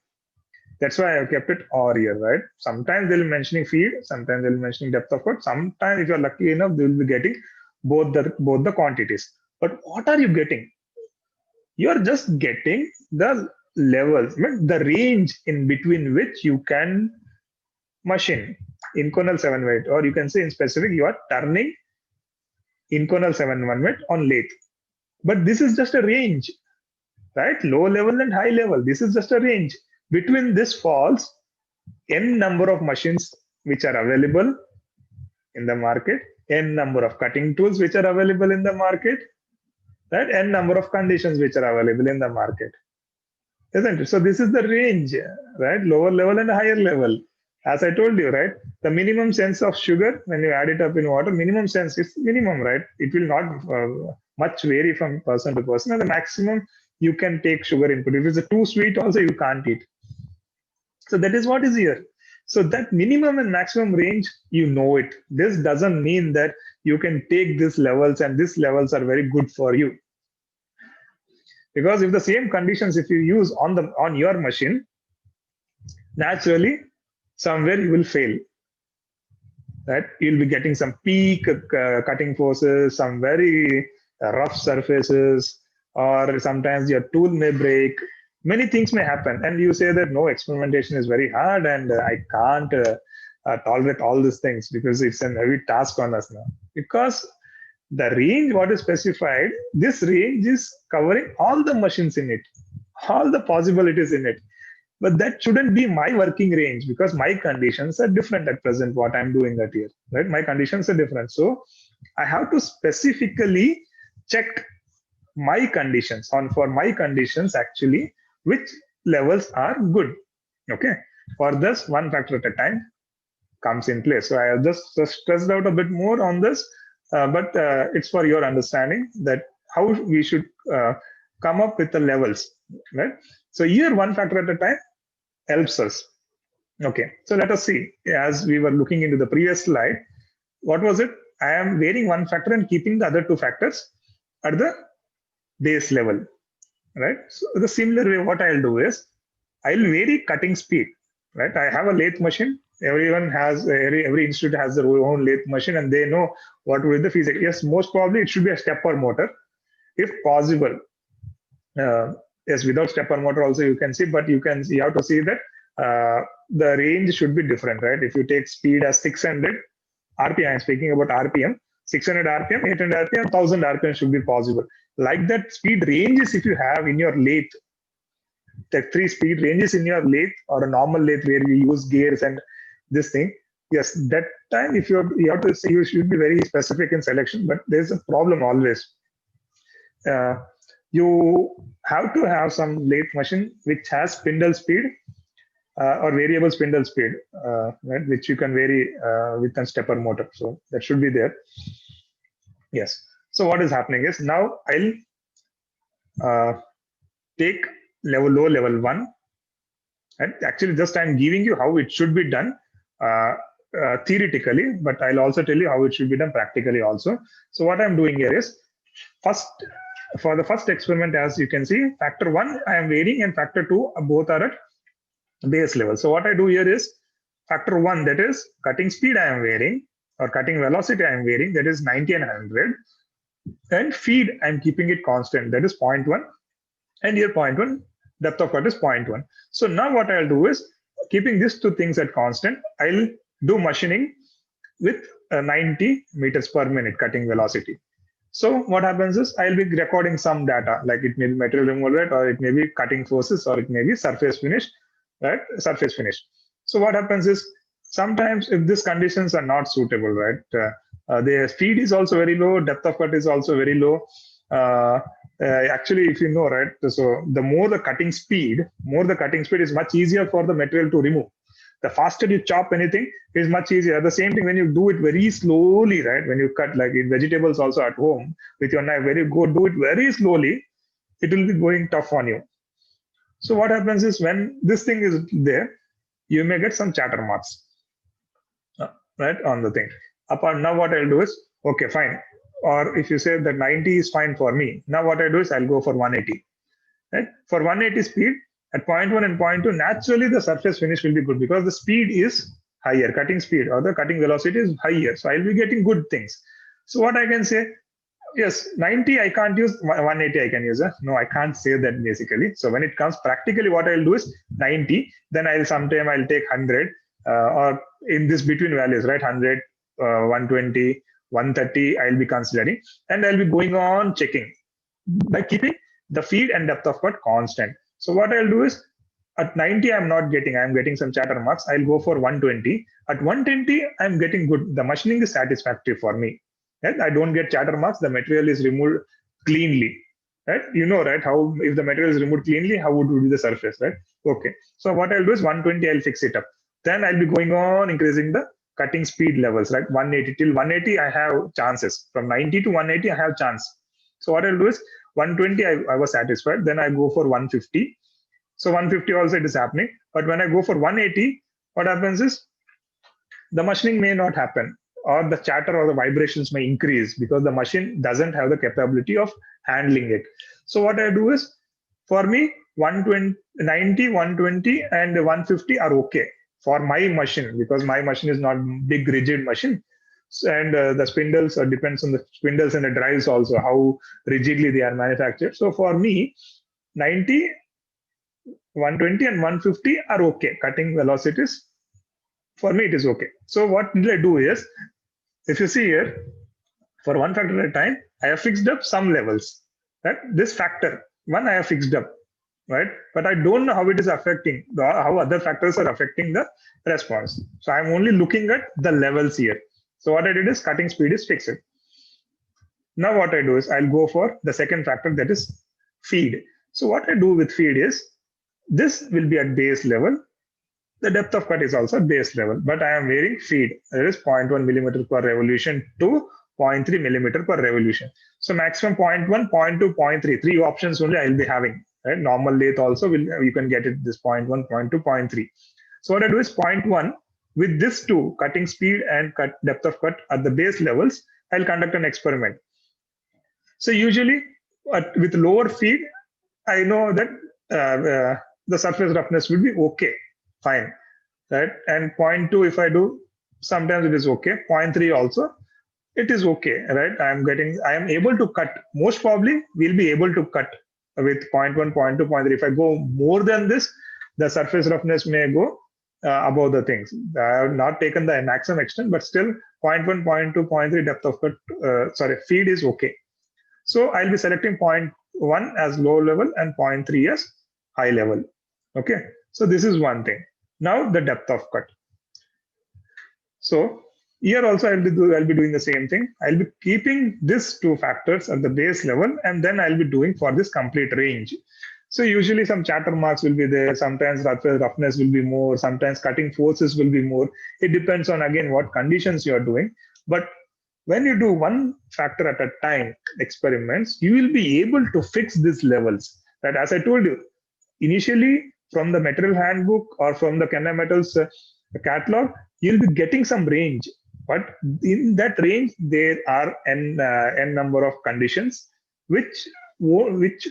Speaker 3: That's why I've kept it or here, right? Sometimes they'll be mentioning feed, sometimes they'll be mentioning depth of cut. Sometimes if you're lucky enough, they'll be getting both the quantities. But what are you getting? You're just getting the levels, the range in between which you can machine Inconel 718, or you can say in specific, you are turning Inconel 718 on lathe. But this is just a range, right? Low level and high level. This is just a range. Between this falls n number of machines which are available in the market, n number of cutting tools which are available in the market, right? N number of conditions which are available in the market, isn't it? So this is the range, right? Lower level and higher level. As I told you, right? The minimum sense of sugar, when you add it up in water, minimum sense is minimum, right? It will not much vary from person to person. And the maximum you can take sugar input. If it's too sweet, also you can't eat. So that is what is here. So that minimum and maximum range, you know it. This doesn't mean that you can take these levels and these levels are very good for you. Because if the same conditions, if you use on your machine, naturally somewhere you will fail. Right? You'll be getting some peak cutting forces, some very rough surfaces, or sometimes your tool may break. Many things may happen, and you say that no, experimentation is very hard, and I can't tolerate all these things because it's a heavy task on us now. Because the range, what is specified, this range is covering all the machines in it, all the possibilities in it. But that shouldn't be my working range because my conditions are different at present, what I'm doing that year, right? My conditions are different. So I have to specifically check my conditions for my conditions actually, which levels are good. Okay. For this, one factor at a time comes in place. So I have just stressed out a bit more on this, but it's for your understanding that how we should come up with the levels, right? So here, one factor at a time helps us. Okay, so let us see. As we were looking into the previous slide, what was it? I am varying one factor and keeping the other two factors at the base level, right? So the similar way, what I'll do is I'll vary cutting speed, right? I have a lathe machine. Everyone has every institute has their own lathe machine, and they know what will be the physics. Yes, most probably it should be a stepper motor, if possible. Yes, without stepper motor also you can see, but you have to see that the range should be different, right? If you take speed as 600 RPM, I'm speaking about RPM, 600 RPM, 800 RPM, 1000 RPM should be possible. Like that speed ranges if you have in your lathe, the 3 speed ranges in your lathe or a normal lathe where you use gears and this thing. Yes, that time if you have to say, you should be very specific in selection, but there's a problem always. You have to have some lathe machine which has spindle speed or variable spindle speed, right, which you can vary with a stepper motor. So that should be there. Yes. So what is happening is now I'll take low level 1. And actually, just I'm giving you how it should be done theoretically, but I'll also tell you how it should be done practically also. So what I'm doing here is for the first experiment, as you can see, factor 1 I am varying and factor 2 both are at base level. So what I do here is factor 1, that is cutting speed I am varying, or cutting velocity I am varying, that is 90 and 100. And feed I'm keeping it constant, that is 0.1. And here 0.1, depth of cut is 0.1. So now what I'll do is, keeping these two things at constant, I'll do machining with 90 meters per minute cutting velocity. So what happens is I'll be recording some data, like it may be material removal rate, or it may be cutting forces, or it may be surface finish, right? Surface finish. So what happens is sometimes if these conditions are not suitable, right? The speed is also very low, depth of cut is also very low. Actually, if you know, right? So the more the cutting speed is much easier for the material to remove. The faster you chop anything is much easier. The same thing when you do it very slowly, right? When you cut like in vegetables also at home with your knife, do it very slowly, it will be going tough on you. So what happens is when this thing is there, you may get some chatter marks, right, on the thing. Now what I'll do is, okay, fine. Or if you say that 90 is fine for me, now what I do is I'll go for 180. Right? For 180 speed, at 0.1 and 0.2, naturally the surface finish will be good because the speed is higher, cutting speed or the cutting velocity is higher. So I'll be getting good things. So what I can say, yes, 90 I can't use, 180 I can use. No, I can't say that basically. So when it comes practically, what I'll do is 90, then I'll take 100 or in this between values, right? 100, 120, 130, I'll be considering, and I'll be going on checking by keeping the feed and depth of cut constant. So what I'll do is at 90, I'm getting some chatter marks. I'll go for 120. At 120, I'm getting good. The machining is satisfactory for me. Right? I don't get chatter marks. The material is removed cleanly, right? You know, right? How if the material is removed cleanly, how would be the surface, right? Okay. So what I'll do is 120, I'll fix it up. Then I'll be going on increasing the cutting speed levels, right? 180 till 180, I have chances. From 90 to 180, I have chance. So what I'll do is 120, I was satisfied. Then I go for 150. So 150 also it is happening. But when I go for 180, what happens is the machining may not happen, or the chatter or the vibrations may increase because the machine doesn't have the capability of handling it. So what I do is, for me, 120, 90, 120, and 150 are okay for my machine, because my machine is not big rigid machine. And the spindles depends on the spindles and the drives also, how rigidly they are manufactured. So for me, 90, 120 and 150 are okay cutting velocities. For me, it is okay. So what did I do is, if you see here, for one factor at a time, I have fixed up some levels. Right? This factor, one I have fixed up, right? But I don't know how it is affecting, how other factors are affecting the response. So I'm only looking at the levels here. So what I did is cutting speed is fixed. Now what I do is I'll go for the second factor, that is feed. So what I do with feed is, this will be at base level. The depth of cut is also base level, but I am varying feed. That is 0.1 millimeter per revolution to 0.3 millimeter per revolution. So maximum 0.1, 0.2, 0.3, three options only I will be having. Right? Normal lathe also will, you can get it this 0.1, 0.2, 0.3. So what I do is 0.1 with this two, cutting speed and cut depth of cut at the base levels, I'll conduct an experiment. So usually with lower feed, I know that the surface roughness will be okay, fine, right? And 0.2, if I do, sometimes it is okay. 0.3 also, it is okay, right? I am able to cut. Most probably, we'll be able to cut with 0.1, 0.2, 0.3. If I go more than this, the surface roughness may go above the things. I have not taken the maximum extent, but still 0.1, 0.2, 0.3 depth of cut, feed is okay. So I'll be selecting 0.1 as low level and 0.3 as high level. Okay, so this is one thing. Now the depth of cut. So here also I'll be doing the same thing. I'll be keeping these two factors at the base level, and then I'll be doing for this complete range. So usually some chatter marks will be there. Sometimes roughness will be more. Sometimes cutting forces will be more. It depends on, again, what conditions you are doing. But when you do one factor at a time experiments, you will be able to fix these levels. That, as I told you, initially from the material handbook or from the Kennametal's catalog, you'll be getting some range. But in that range, there are n number of conditions which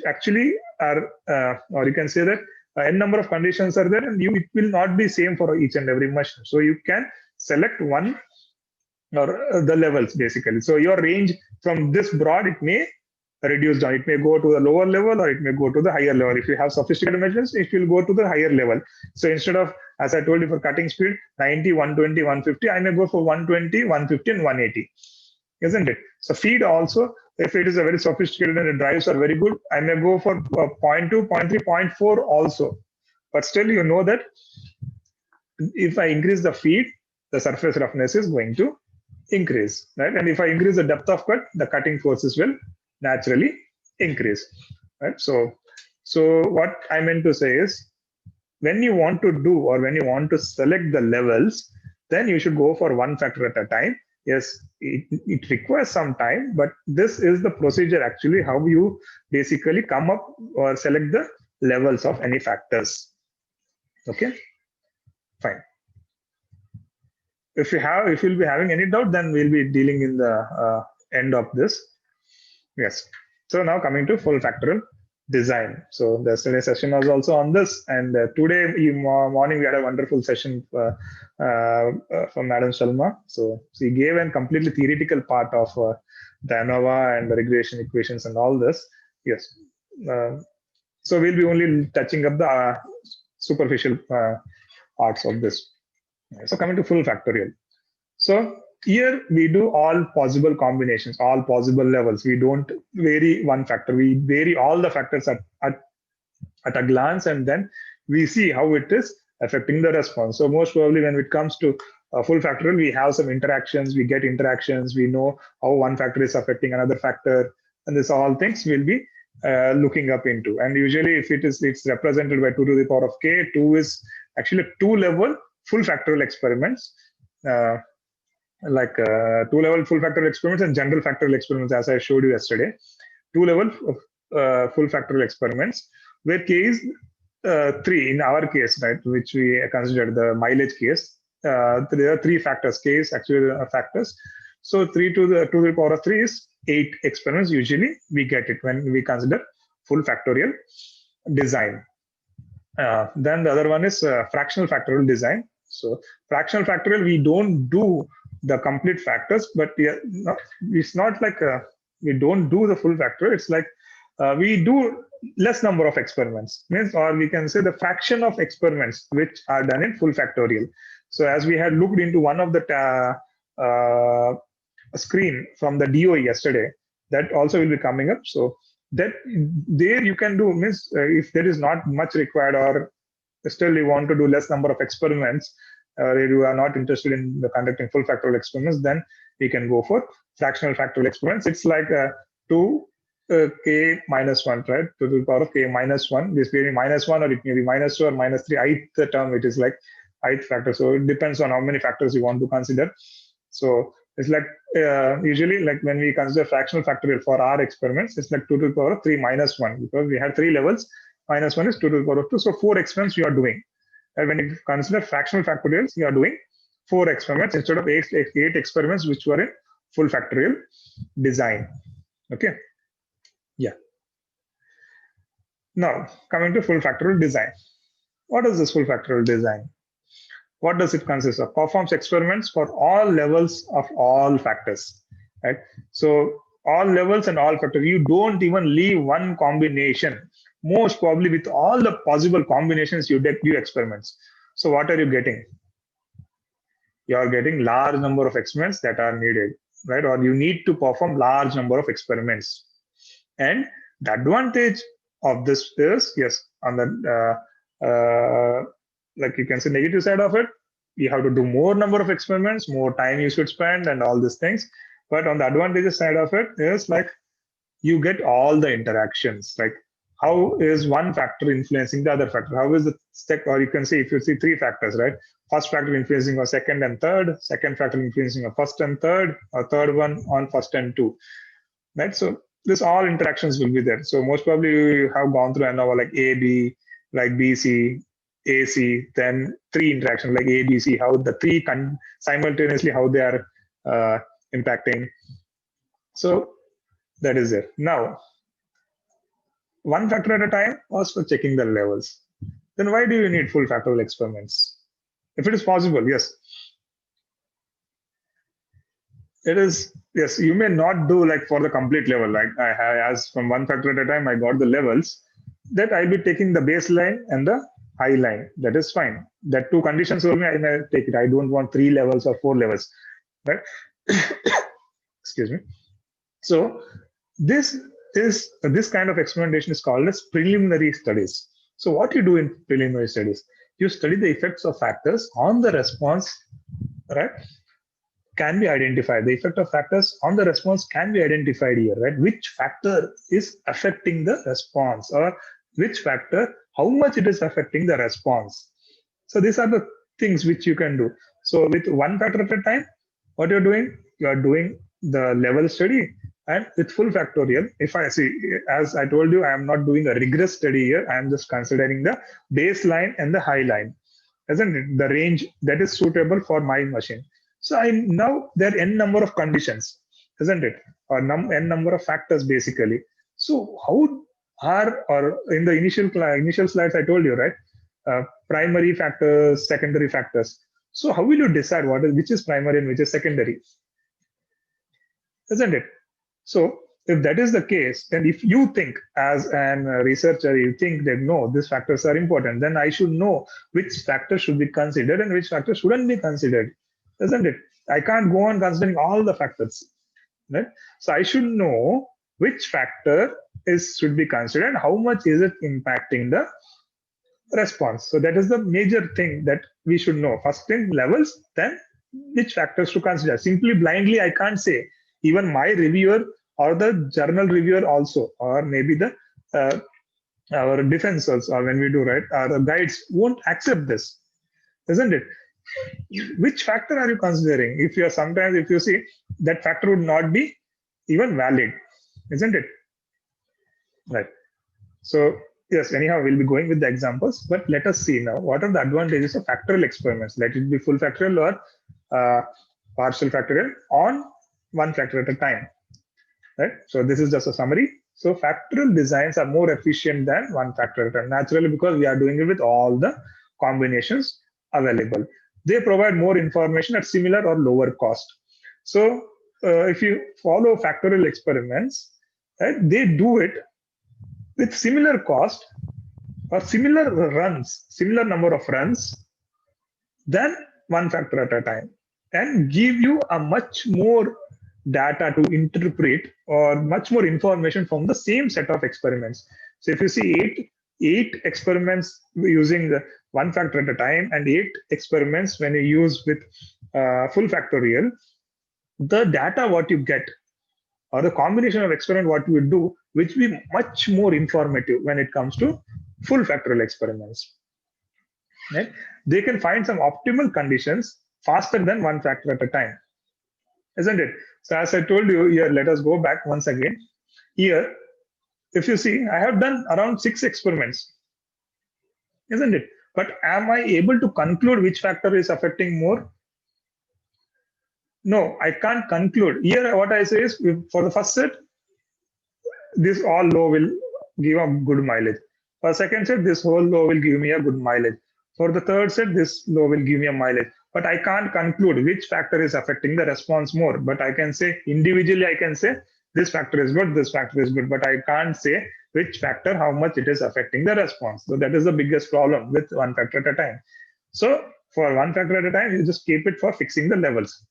Speaker 3: actually are, or you can say that n number of conditions are there, and it will not be same for each and every machine. So you can select one or the levels basically. So your range from this broad, it may reduce down. It may go to the lower level or it may go to the higher level. If you have sophisticated measurements, it will go to the higher level. So instead of, as I told you, for cutting speed, 90, 120, 150, I may go for 120, 150, and 180. Isn't it? So feed also, if it is a very sophisticated and the drives are very good, I may go for 0.2, 0.3, 0.4 also. But still, you know that if I increase the feed, the surface roughness is going to increase, right? And if I increase the depth of cut, the cutting forces will naturally increase, right? So what I meant to say is, when you want to do, or when you want to select the levels, then you should go for one factor at a time. Yes, it requires some time, but this is the procedure actually, how you basically come up or select the levels of any factors. Okay, fine. If you'll be having any doubt, then we'll be dealing in the end of this. Yes. So now coming to full factorial design. So the yesterday's session was also on this, and today morning we had a wonderful session from Madam Shalma. So she gave a completely theoretical part of the ANOVA and the regression equations and all this. Yes. So we'll be only touching up the superficial parts of this. So coming to full factorial. So here we do all possible combinations, all possible levels. We don't vary one factor. We vary all the factors at a glance, and then we see how it is affecting the response. So most probably when it comes to full factorial, we have some interactions, we get interactions, we know how one factor is affecting another factor, and this all things will be looking up into. And usually if it's represented by 2 to the power of k. 2 is actually 2-level full factorial experiments, like 2-level full factorial experiments and general factorial experiments, as I showed you yesterday. 2-level full factorial experiments where k is 3 in our case, right, which we considered the mileage case. There are 3 factors. K is actually factors. So 3 to the power of 3 is 8 experiments. Usually we get it when we consider full factorial design. Then the other one is fractional factorial design. So fractional factorial, we don't do the complete factors, but it's not like we don't do the full factorial. It's like we do less number of experiments, means, or we can say the fraction of experiments which are done in full factorial. So as we had looked into one of the screen from the DOE yesterday, that also will be coming up. So that there you can do, means if there is not much required, or still you want to do less number of experiments, you are not interested in the conducting full factorial experiments, then we can go for fractional factorial experiments. It's like 2 k minus 1, right? To the power of k minus 1. This may be minus 1, or it may be minus 2 or minus 3. Ith term, it is like ith factor. So it depends on how many factors you want to consider. So it's like usually, like when we consider fractional factorial for our experiments, it's like 2 to the power of 3 minus 1, because we had 3 levels. Minus 1 is 2 to the power of 2. So 4 experiments you are doing. And when you consider fractional factorials, you are doing 4 experiments instead of 8 experiments which were in full factorial design. Okay. Yeah. Now coming to full factorial design. What is this full factorial design? What does it consist of? Performs experiments for all levels of all factors, right? So all levels and all factors. You don't even leave one combination. Most probably with all the possible combinations, you do experiments. So what are you getting? You are getting large number of experiments that are needed, right? Or you need to perform large number of experiments. And the advantage of this is, yes, on the like you can say negative side of it, you have to do more number of experiments, more time you should spend, and all these things. But on the advantageous side of it is like you get all the interactions. Like how is one factor influencing the other factor? How is the step, or you can see if you see 3 factors, right? First factor influencing a second and third, second factor influencing a first and third, or third one on first and 2, right? So this all interactions will be there. So most probably you have gone through ANOVA like AB, like BC, AC, then 3 interactions like ABC, how the 3 simultaneously, how they are impacting. So that is it. Now, 1 factor at a time was for checking the levels. Then why do you need full factorial experiments? If it is possible, yes. It is, yes, you may not do like for the complete level, like I have, as from 1 factor at a time, I got the levels, that I'll be taking the baseline and the high line. That is fine. That 2 conditions only I may take it. I don't want 3 levels or 4 levels, right? Excuse me. So this kind of experimentation is called as preliminary studies. So what you do in preliminary studies, you study the effects of factors on the response, right? Can be identified. The effect of factors on the response can be identified here, right? Which factor is affecting the response, or which factor, how much it is affecting the response. So these are the things which you can do. So with 1 factor at a time, what you're doing, you are doing the level study. And with full factorial, if I see, as I told you, I am not doing a rigorous study here. I am just considering the baseline and the high line, isn't it? The range that is suitable for my machine. So I now there are n number of conditions, isn't it? Or n number of factors basically. So how are, or in the initial slides I told you, right? Primary factors, secondary factors. So how will you decide which is primary and which is secondary? Isn't it? So if that is the case, then if you think as a researcher, you think that no, these factors are important, then I should know which factors should be considered and which factors shouldn't be considered, isn't it? I can't go on considering all the factors, right? So I should know which factor should be considered, how much is it impacting the response. So that is the major thing that we should know. First thing, levels, then which factors to consider. Simply blindly, I can't say. Even my reviewer or the journal reviewer also, or maybe the our defensors, or when we do right, our guides won't accept this, isn't it? Which factor are you considering? If you are sometimes, if you see that factor would not be even valid, isn't it? Right. So yes, anyhow, we'll be going with the examples, but let us see now what are the advantages of factorial experiments. Let it be full factorial or partial factorial on one factor at a time. Right. So this is just a summary. So factorial designs are more efficient than one factor at a time, naturally, because we are doing it with all the combinations available. They provide more information at similar or lower cost. So if you follow factorial experiments, right, they do it with similar cost or similar runs, similar number of runs than one factor at a time, and give you a much more data to interpret or much more information from the same set of experiments. So if you see eight experiments using the one factor at a time and 8 experiments when you use with full factorial, the data what you get or the combination of experiment what you do, which will be much more informative when it comes to full factorial experiments. Right? They can find some optimal conditions faster than one factor at a time, isn't it? So as I told you here, let us go back once again. Here, if you see, I have done around 6 experiments, isn't it? But am I able to conclude which factor is affecting more? No, I can't conclude. Here, what I say is, for the first set, this all low will give a good mileage. For second set, this whole low will give me a good mileage. For the third set, this low will give me a mileage. But I can't conclude which factor is affecting the response more. But I can say individually, I can say this factor is good, this factor is good. But I can't say which factor, how much it is affecting the response. So that is the biggest problem with one factor at a time. So for one factor at a time, you just keep it for fixing the levels.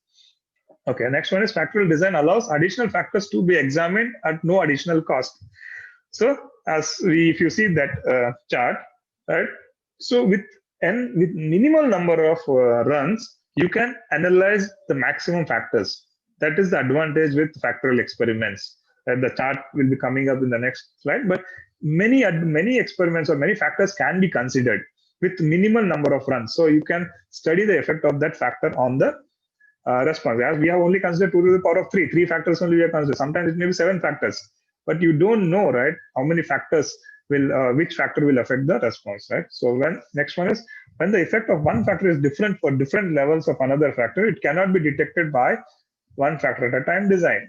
Speaker 3: Okay, next one is factorial design allows additional factors to be examined at no additional cost. So if you see that chart, right? So with minimal number of runs, you can analyze the maximum factors. That is the advantage with factorial experiments. The chart will be coming up in the next slide. But many experiments or many factors can be considered with minimal number of runs. So you can study the effect of that factor on the response. As we have only considered 2 to the power of 3, 3 factors only we have considered. Sometimes it may be 7 factors, but you don't know, right, how many factors will, which factor will affect the response, right? So next one is when the effect of one factor is different for different levels of another factor, it cannot be detected by one factor at a time design,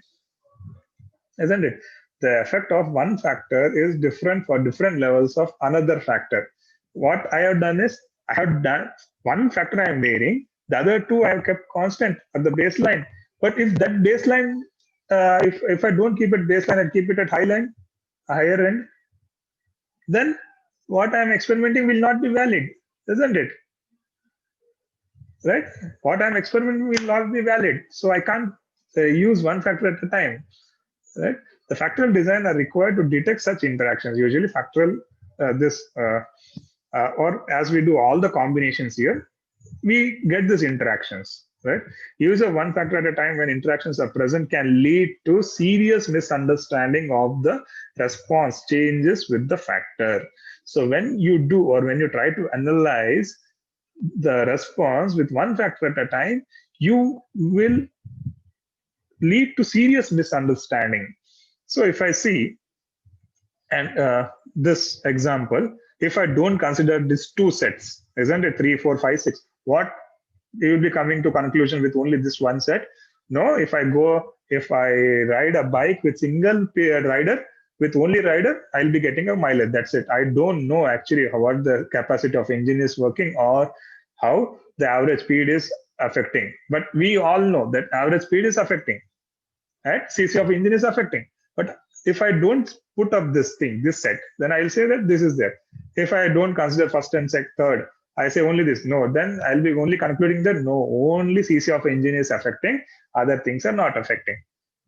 Speaker 3: isn't it? The effect of one factor is different for different levels of another factor. What I have done is I have done one factor I am varying. The other 2 I have kept constant at the baseline. But if that baseline, if I don't keep it baseline and keep it at higher end, then what I am experimenting will not be valid, isn't it? Right? What I am experimenting will not be valid. So I can't use one factor at a time. Right? The factorial design are required to detect such interactions. Usually factorial, or as we do all the combinations here, we get these interactions, right? Use of one factor at a time when interactions are present can lead to serious misunderstanding of the response changes with the factor. So when you do or when you try to analyze the response with one factor at a time, you will lead to serious misunderstanding. So if I see, and this example, if I don't consider these 2 sets, isn't it, 3, 4, 5, 6, what you will be coming to conclusion with only this one set? No, if I ride a bike with single rider, with only rider, I'll be getting a mileage. That's it. I don't know actually what the capacity of engine is working or how the average speed is affecting. But we all know that average speed is affecting, right? CC of engine is affecting. But if I don't put up this set, then I'll say that this is there. If I don't consider first and third, I say only this. No, then I'll be only concluding that no, only CC of engine is affecting, other things are not affecting.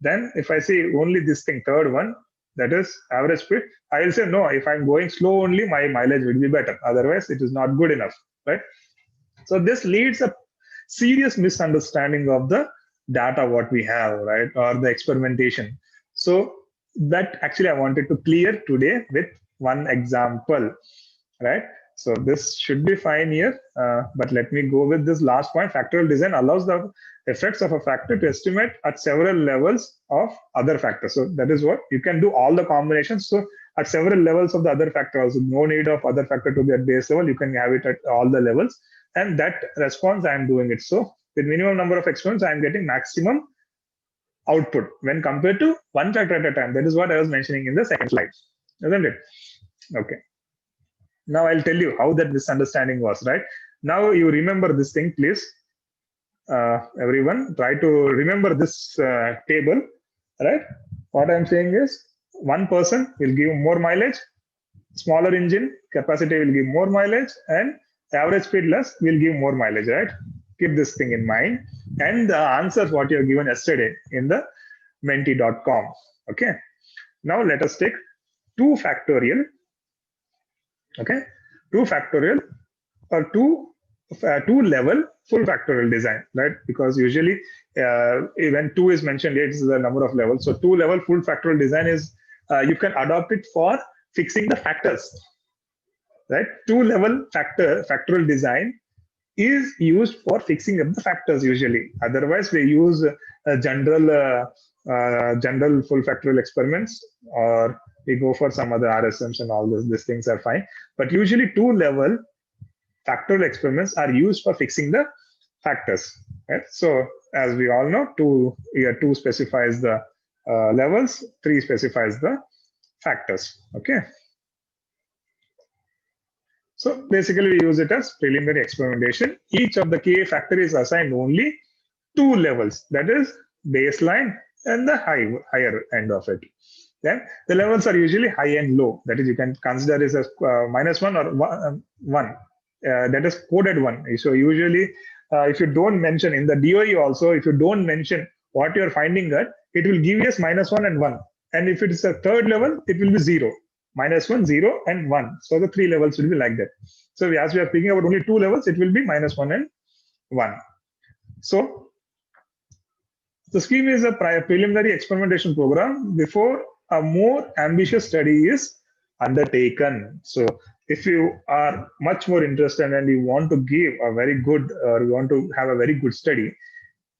Speaker 3: Then if I say only this thing, third one, that is average speed, I will say no, if I'm going slow only, my mileage will be better. Otherwise, it is not good enough, right? So this leads a serious misunderstanding of the data what we have, right, or the experimentation. So that actually I wanted to clear today with one example, right? So this should be fine here, but let me go with this last point. Factorial design allows the effects of a factor to estimate at several levels of other factors. So that is what you can do, all the combinations. So at several levels of the other factor also, no need of other factor to be at base level. You can have it at all the levels, and that response I am doing it. So with minimum number of experiments, I am getting maximum output when compared to one factor at a time. That is what I was mentioning in the second slide, isn't it? Okay. Now I'll tell you how that misunderstanding was, right? Now you remember this thing, please. Everyone, try to remember this table, right? What I'm saying is, one person will give more mileage, smaller engine capacity will give more mileage, and average speed less will give more mileage, right? Keep this thing in mind. And the answers what you have given yesterday in the menti.com. Okay. Now let us take 2 factorial. Okay, 2 factorial or 2 level full factorial design, right? Because usually when 2 is mentioned, it is the number of levels. So 2 level full factorial design is you can adopt it for fixing the factors, right? 2 level factorial design is used for fixing up the factors usually. Otherwise, we use general full factorial experiments, or we go for some other RSMs and all this. These things are fine. But usually 2 level factorial experiments are used for fixing the factors. Right? So as we all know, 2 specifies the levels, 3 specifies the factors. Okay. So basically we use it as preliminary experimentation. Each of the Ka factor is assigned only 2 levels, that is baseline and the higher end of it. Then the levels are usually high and low, that is you can consider it as -1 or 1, that is coded 1. So usually if you don't mention in the DOE also, if you don't mention what you're finding that, it will give us -1 and 1. And if it is a third level, it will be 0. -1, 0, and 1. So the 3 levels will be like that. So as we are speaking about only 2 levels, it will be -1 and 1. So the scheme is a preliminary experimentation program before a more ambitious study is undertaken. So if you are much more interested and you want to give a very good, or you want to have a very good study,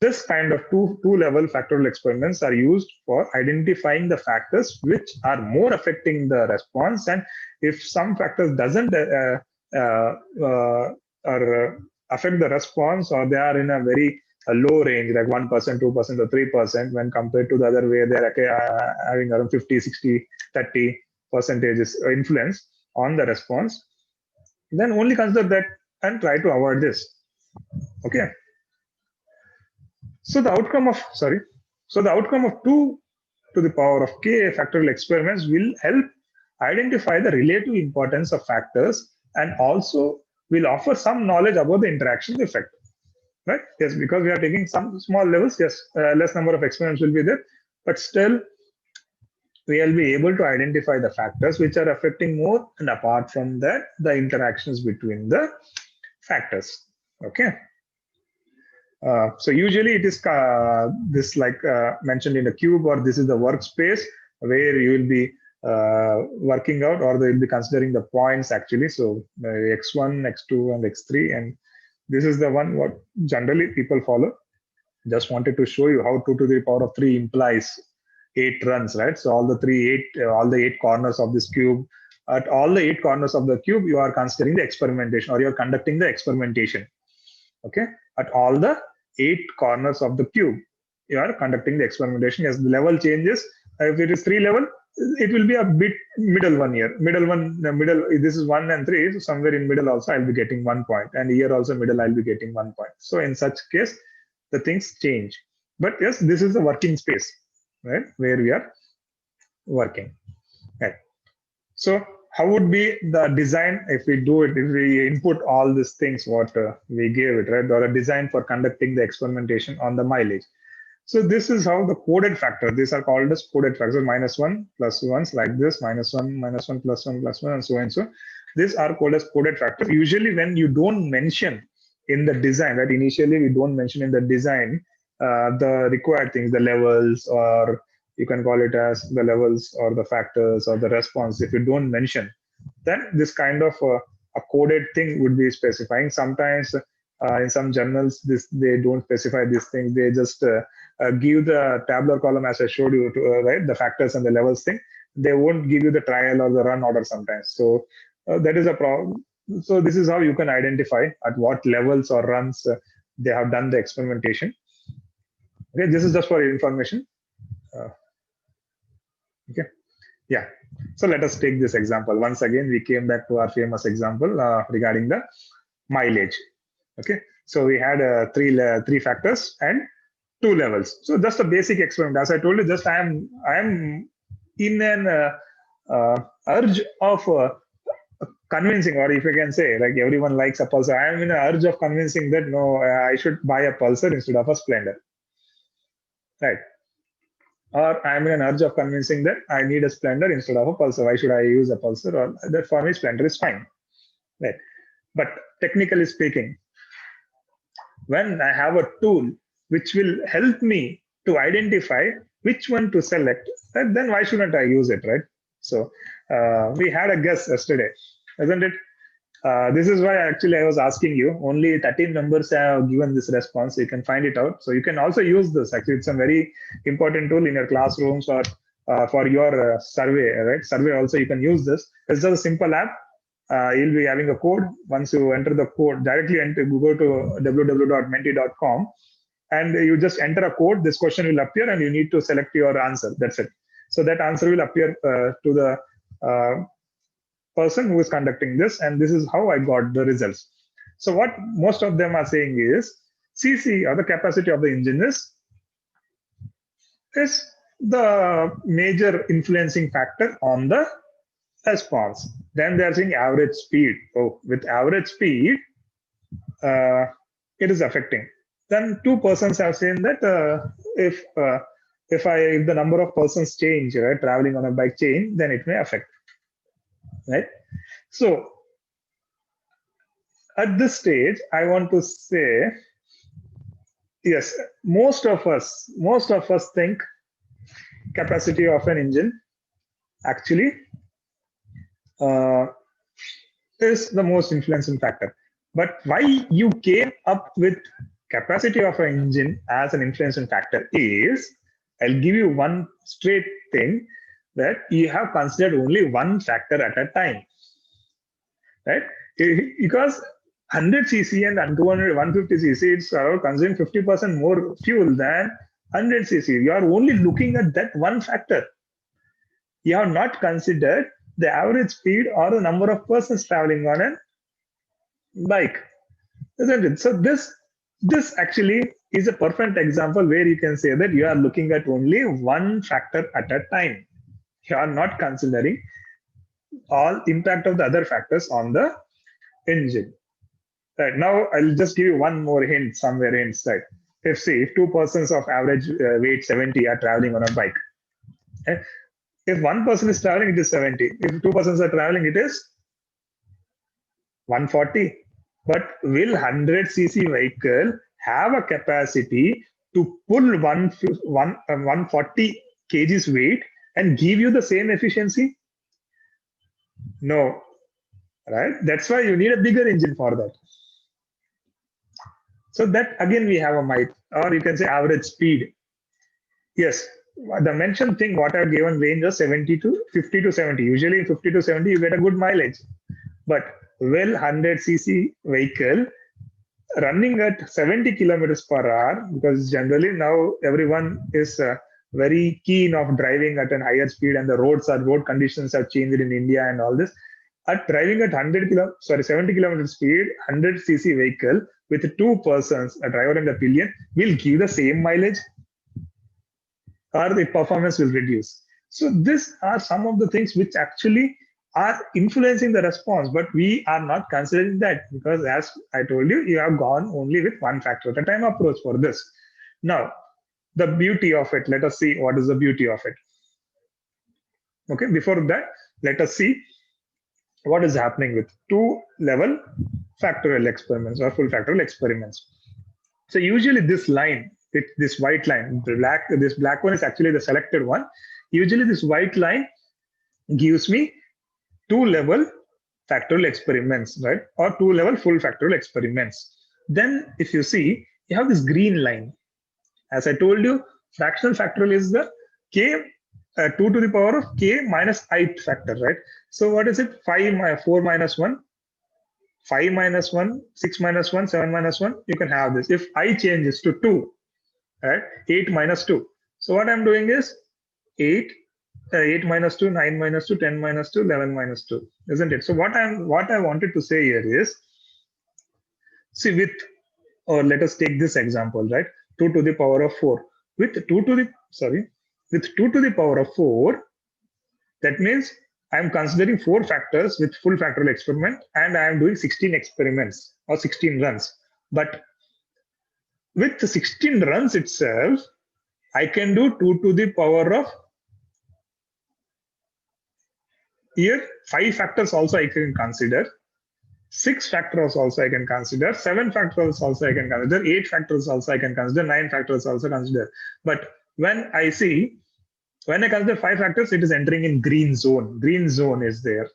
Speaker 3: this kind of two level factorial experiments are used for identifying the factors which are more affecting the response. And if some factors doesn't affect the response, or they are in a very low range, like 1%, 2%, or 3%, when compared to the other way, they're having around 50, 60, 30 percentages influence on the response, then only consider that and try to avoid this. Okay. So the outcome of 2 to the power of Ka factorial experiments will help identify the relative importance of factors, and also will offer some knowledge about the interaction effect. Right? Yes, because we are taking some small levels. Yes, less number of experiments will be there, but still we will be able to identify the factors which are affecting more, and apart from that, the interactions between the factors. Okay. So usually it is this like mentioned in the cube, or this is the workspace where you will be working out, or they will be considering the points actually. So x1, x2, and x3, and this is the one what generally people follow. Just wanted to show you how 2 to the power of 3 implies 8 runs, right? So all the 8 corners of this cube, at all the 8 corners of the cube, you are considering the experimentation, or you are conducting the experimentation. Okay, at all the 8 corners of the cube, you are conducting the experimentation. As the level changes, if it is 3 level, it will be a bit middle one here. This is 1 and 3, so somewhere in middle also I'll be getting 1 point, and here also middle I'll be getting 1 point. So in such case, the things change. But yes, this is the working space, right, where we are working. Right. So how would be the design if we do it, if we input all these things what we gave it, right, or a design for conducting the experimentation on the mileage. So this is how the coded factor, these are called as coded factors, -1, +1s like this, -1, -1, +1, +1, and so on. So these are called as coded factors. Usually when you don't mention in the design, right, initially we don't mention in the design the required things, the levels, or you can call it as the levels or the factors or the response. If you don't mention, then this kind of a coded thing would be specifying. Sometimes in some journals, they don't specify these things. They just give the tabular column as I showed you, right? The factors and the levels thing. They won't give you the trial or the run order sometimes. So that is a problem. So this is how you can identify at what levels or runs they have done the experimentation. Okay, this is just for your information. Okay, yeah. So let us take this example. Once again, we came back to our famous example regarding the mileage. Okay, so we had three factors and 2 levels. So just a basic experiment. As I told you, just I am in an urge of convincing, or if I can say, like everyone likes a Pulsar, I am in an urge of convincing that no, I should buy a Pulsar instead of a Splendor, right? Or I'm in an urge of convincing that I need a Splendor instead of a Pulsar. Why should I use a Pulsar? Or that for me, Splendor is fine, right? But technically speaking, when I have a tool which will help me to identify which one to select, then why shouldn't I use it, right? So we had a guess yesterday, isn't it? This is why actually I was asking you. Only 13 members have given this response. So you can find it out. So you can also use this. Actually, it's a very important tool in your classrooms or for your survey, right? Survey also you can use this. It's just a simple app. You'll be having a code. Once you enter the code, directly go to www.menti.com and you just enter a code. This question will appear and you need to select your answer. That's it. So that answer will appear to the person who is conducting this, and this is how I got the results. So what most of them are saying is CC, or the capacity of the engine, is the major influencing factor on the response. Then they are saying average speed. Oh, with average speed, it is affecting. Then 2 persons have seen that if the number of persons change, right, traveling on a bike change, then it may affect. Right. So at this stage, I want to say, yes, most of us think capacity of an engine actually is the most influencing factor. But why you came up with capacity of an engine as an influencing factor is, I'll give you one straight thing, that you have considered only one factor at a time, right? Because 100cc and 150cc, it's around consuming 50% more fuel than 100cc. You are only looking at that one factor. You have not considered the average speed or the number of persons traveling on a bike, isn't it? So this actually is a perfect example where you can say that you are looking at only one factor at a time. You are not considering all impact of the other factors on the engine. Right, now I'll just give you one more hint somewhere inside. If 2 persons of average weight 70 are traveling on a bike, okay? If one person is traveling, it is 70. If 2 persons are traveling, it is 140. But will 100cc vehicle have a capacity to pull 140 kgs weight and give you the same efficiency? No, right? That's why you need a bigger engine for that. So that again we have a might, or you can say average speed. Yes, the mentioned thing what I've given range of 50 to 70. Usually in 50 to 70 you get a good mileage. But will 100cc vehicle running at 70 kilometers per hour, because generally now everyone is very keen of driving at a higher speed, and the road conditions have changed in India and all this. At driving at 70 kilometer speed, 100cc vehicle with 2 persons, a driver and a pillion, will give the same mileage, or the performance will reduce. So these are some of the things which actually are influencing the response, but we are not considering that, because as I told you, you have gone only with one factor at a time approach for this. Now, the beauty of it, let us see what is the beauty of it. Okay, before that, let us see what is happening with 2-level factorial experiments or full factorial experiments. So usually this line this white line. This black one is actually the selected one. Usually this white line gives me 2-level factorial experiments, right? Or 2-level full factorial experiments. Then if you see, you have this green line. As I told you, fractional factorial is the k 2 to the power of k minus ith factor, right? So what is it? 4 minus 1, 5 minus 1, 6 minus 1, 7 minus 1. You can have this. If I changes to 2, right? 8 minus 2. So what I'm doing is 8 minus 2, 9 minus 2, 10 minus 2, 11 minus 2, isn't it? So what I wanted to say here is, see, or let us take this example, right? 2 to the power of 4. With 2 to the power of 4, that means I'm considering 4 factors with full factorial experiment, and I am doing 16 experiments or 16 runs. But with the 16 runs itself, I can do 2 to the power of, here 5 factors also I can consider, 6 factors also I can consider, 7 factors also I can consider, 8 factors also I can consider, 9 factors also consider. But when I consider 5 factors, it is entering in green zone. Green zone is there.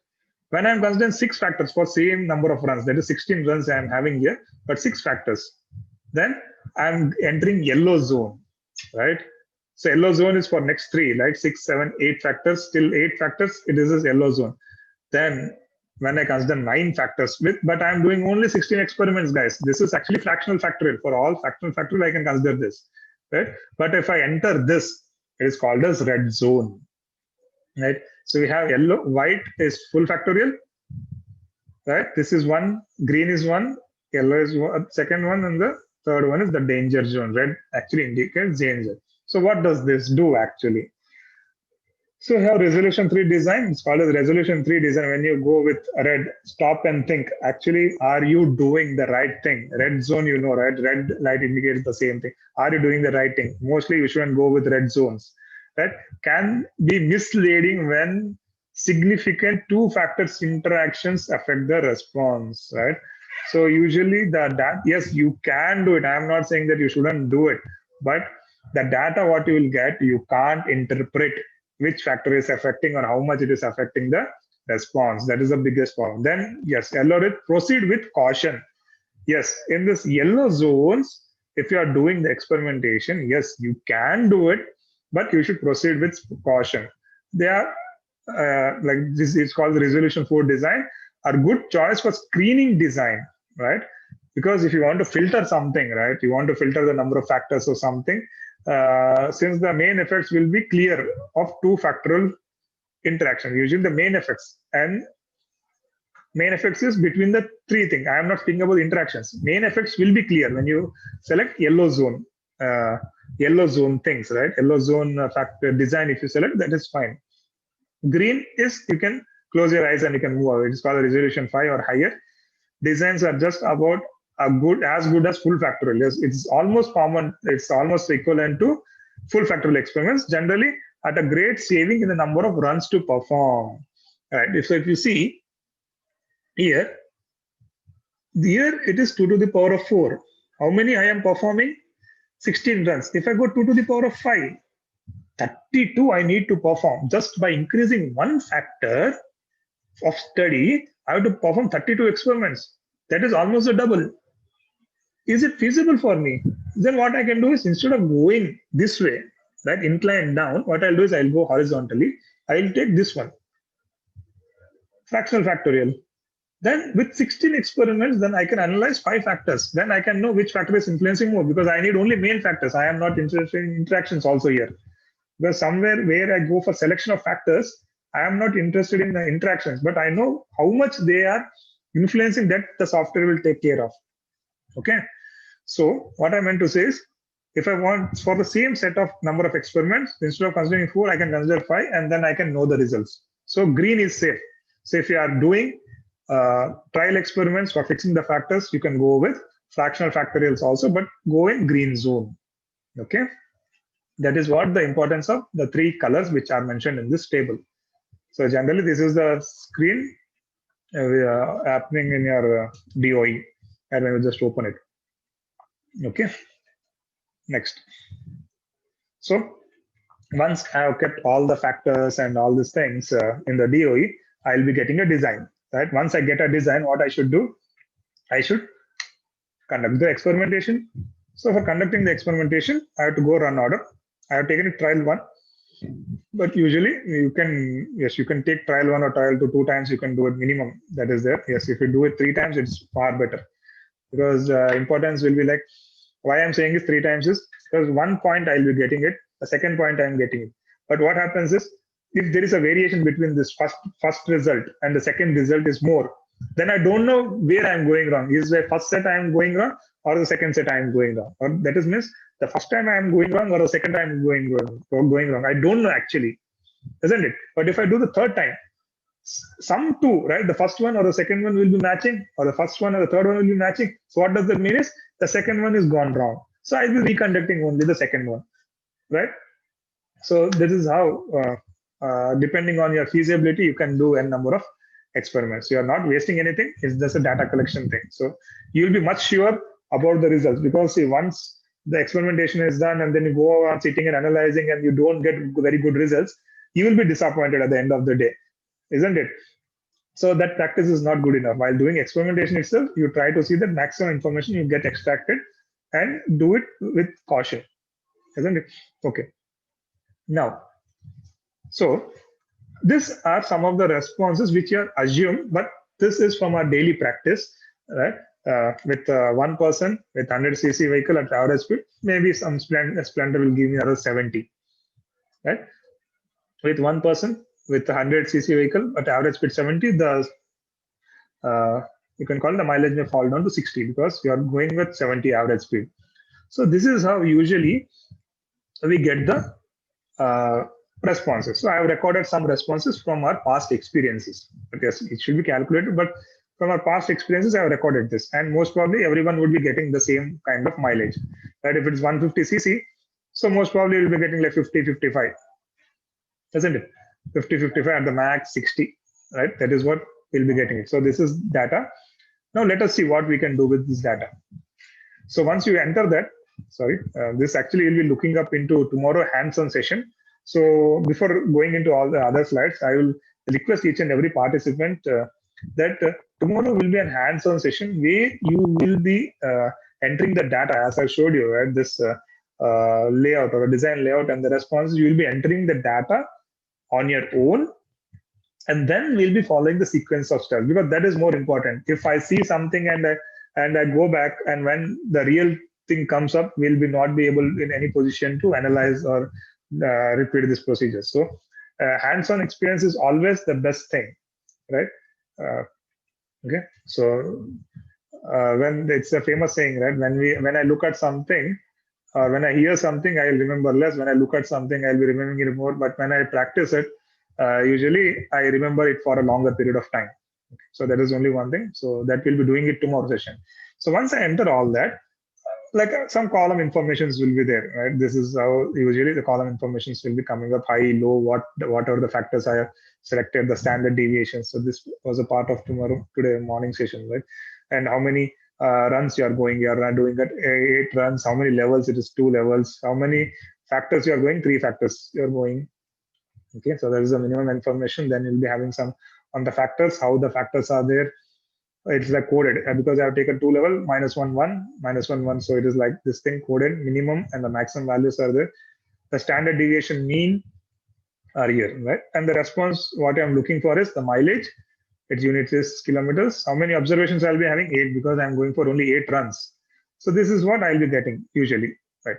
Speaker 3: When I'm considering 6 factors for same number of runs, that is 16 runs I'm having here, but 6 factors, then I'm entering yellow zone, right? So yellow zone is for next 3, right? 6, 7, 8 factors, still 8 factors, it is yellow zone. Then when I consider 9 factors but I'm doing only 16 experiments, guys. This is actually fractional factorial. For all fractional factorial, I can consider this, right? But if I enter this, it is called as red zone, right? So we have yellow, white is full factorial, right? This is 1, green is 1, yellow is second one, and the third one is the danger zone. Red actually indicates danger. So what does this do actually? So here resolution 3 design, it's called as resolution 3 design. When you go with red, stop and think, actually, are you doing the right thing? Red zone, you know, right? Red light indicates the same thing. Are you doing the right thing? Mostly you shouldn't go with red zones, right? Can be misleading when significant 2 factors interactions affect the response, right? So usually yes, you can do it. I'm not saying that you shouldn't do it, but the data what you will get, you can't interpret which factor is affecting or how much it is affecting the response. That is the biggest problem. Then yes, proceed with caution. Yes, in this yellow zones, if you are doing the experimentation, yes, you can do it, but you should proceed with caution. They are like this is called the resolution 4 design, are good choice for screening design, right? Because if you want to filter something, right, you want to filter the number of factors or something, since the main effects will be clear of 2 factorial interaction, usually the main effects, and main effects is between the 3 things. I am not speaking about interactions. Main effects will be clear when you select yellow zone things, right? Yellow zone factor design, if you select, that is fine. Green is you can close your eyes and you can move away. It's called a resolution 5 or higher. Designs are just about as good as full factorial. Yes, it's almost common. It's almost equivalent to full factorial experiments, generally at a great saving in the number of runs to perform. Right. So if you see here it is 2 to the power of 4. How many I am performing? 16 runs. If I go 2 to the power of 5, 32 I need to perform. Just by increasing 1 factor of study, I have to perform 32 experiments. That is almost a double. Is it feasible for me? Then what I can do is, instead of going this way, right, inclined down, what I'll do is I'll go horizontally. I'll take this one, fractional factorial. Then with 16 experiments, then I can analyze 5 factors. Then I can know which factor is influencing more, because I need only main factors. I am not interested in interactions also here. Because somewhere where I go for selection of factors, I am not interested in the interactions, but I know how much they are influencing, that the software will take care of. Okay. So what I meant to say is, if I want for the same set of number of experiments, instead of considering 4, I can consider 5, and then I can know the results. So green is safe. So if you are doing trial experiments for fixing the factors, you can go with fractional factorials also, but go in green zone. Okay. That is what the importance of the 3 colors which are mentioned in this table. So generally, this is the screen happening in your DOE, and I will just open it. Okay. Next. So once I have kept all the factors and all these things in the DOE, I'll be getting a design, right? Once I get a design, what I should do? I should conduct the experimentation. So for conducting the experimentation, I have to go run order. I have taken a trial one, but usually you can, yes, you can take trial one or trial two times. You can do it minimum. That is there. Yes, if you do it 3 times, it's far better, because importance will be like, why I'm saying is 3 times is because 1 point I'll be getting it, the second point I'm getting it. But what happens is, if there is a variation between this first result and the second result is more, then I don't know where I'm going wrong. Is the first set I'm going wrong, or the second set I'm going wrong? Or that is means the first time I'm going wrong, or the second time I'm going wrong, I don't know actually, isn't it? But if I do the third time, some two, right? The first one or the second one will be matching, or the first one or the third one will be matching. So what does that mean is the second one is gone wrong. So I will be reconducting only the second one, right? So this is how, depending on your feasibility, you can do n number of experiments. You are not wasting anything. It's just a data collection thing. So you'll be much sure about the results, because see, once the experimentation is done and then you go on sitting and analyzing and you don't get very good results, you will be disappointed at the end of the day, isn't it? So that practice is not good enough. While doing experimentation itself, you try to see the maximum information you get extracted and do it with caution, isn't it? Okay. Now, so these are some of the responses which are assumed, but this is from our daily practice, right? With one person with 100cc vehicle at average speed, maybe some Splendor will give me around 70, right? With one person with 100cc vehicle at average speed 70, the you can call the mileage may fall down to 60 because you are going with 70 average speed. So this is how usually we get the responses. So I have recorded some responses from our past experiences. But yes, it should be calculated, but from our past experiences, I have recorded this. And most probably everyone would be getting the same kind of mileage. Right? If it's 150cc, so most probably you'll be getting like 50, 55, isn't it? 50, 55 at the max, 60, right? That is what we'll be getting it. So this is data. Now let us see what we can do with this data. So once you enter that, this actually will be looking up into tomorrow hands-on session. So before going into all the other slides, I will request each and every participant that tomorrow will be a hands-on session where you will be entering the data as I showed you, right? This layout or a design layout and the responses, you will be entering the data on your own, and then we'll be following the sequence of steps, because that is more important. If I see something and I go back, and when the real thing comes up, we'll be not be able in any position to analyze or repeat this procedure. So hands-on experience is always the best thing, right? Okay, so when it's a famous saying, right? When I look at something, or when I hear something, I'll remember less. When I look at something, I'll be remembering it more. But when I practice it, usually I remember it for a longer period of time. So that is only one thing. So that we'll be doing it tomorrow session. So once I enter all that, like some column informations will be there, right? This is how usually the column informations will be coming up: high, low, what are the factors I have selected, the standard deviations. So this was a part of today morning session, right? And how many runs you are going, you are doing at 8 runs, how many levels, it is 2 levels, how many factors you are going, 3 factors you are going. Okay, so there is a minimum information. Then you'll be having some on the factors, how the factors are there. It's like coded because I have taken 2 level, -1, 1, -1, 1. So it is like this thing coded, minimum and the maximum values are there. The standard deviation mean are here, right? And the response, what I'm looking for is the mileage. Its unit is kilometers. How many observations I'll be having? 8, because I'm going for only 8 runs. So this is what I'll be getting usually, right?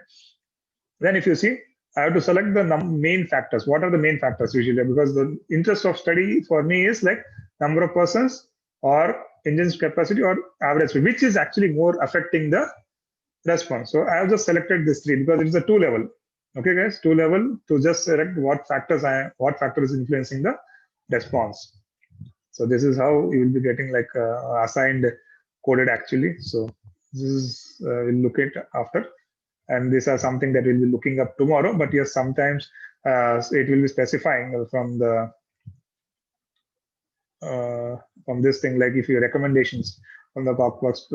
Speaker 3: Then if you see, I have to select the main factors. What are the main factors usually? Because the interest of study for me is like number of persons or engine's capacity or average speed, which is actually more affecting the response. So I have just selected this 3 because it is a 2 level. Okay, guys, 2 level to just select what factor is influencing the response. So this is how you will be getting like assigned coded actually. So this is we'll look at after. And these are something that we'll be looking up tomorrow. But yes, sometimes it will be specifying from the from this thing, like if your recommendations from the box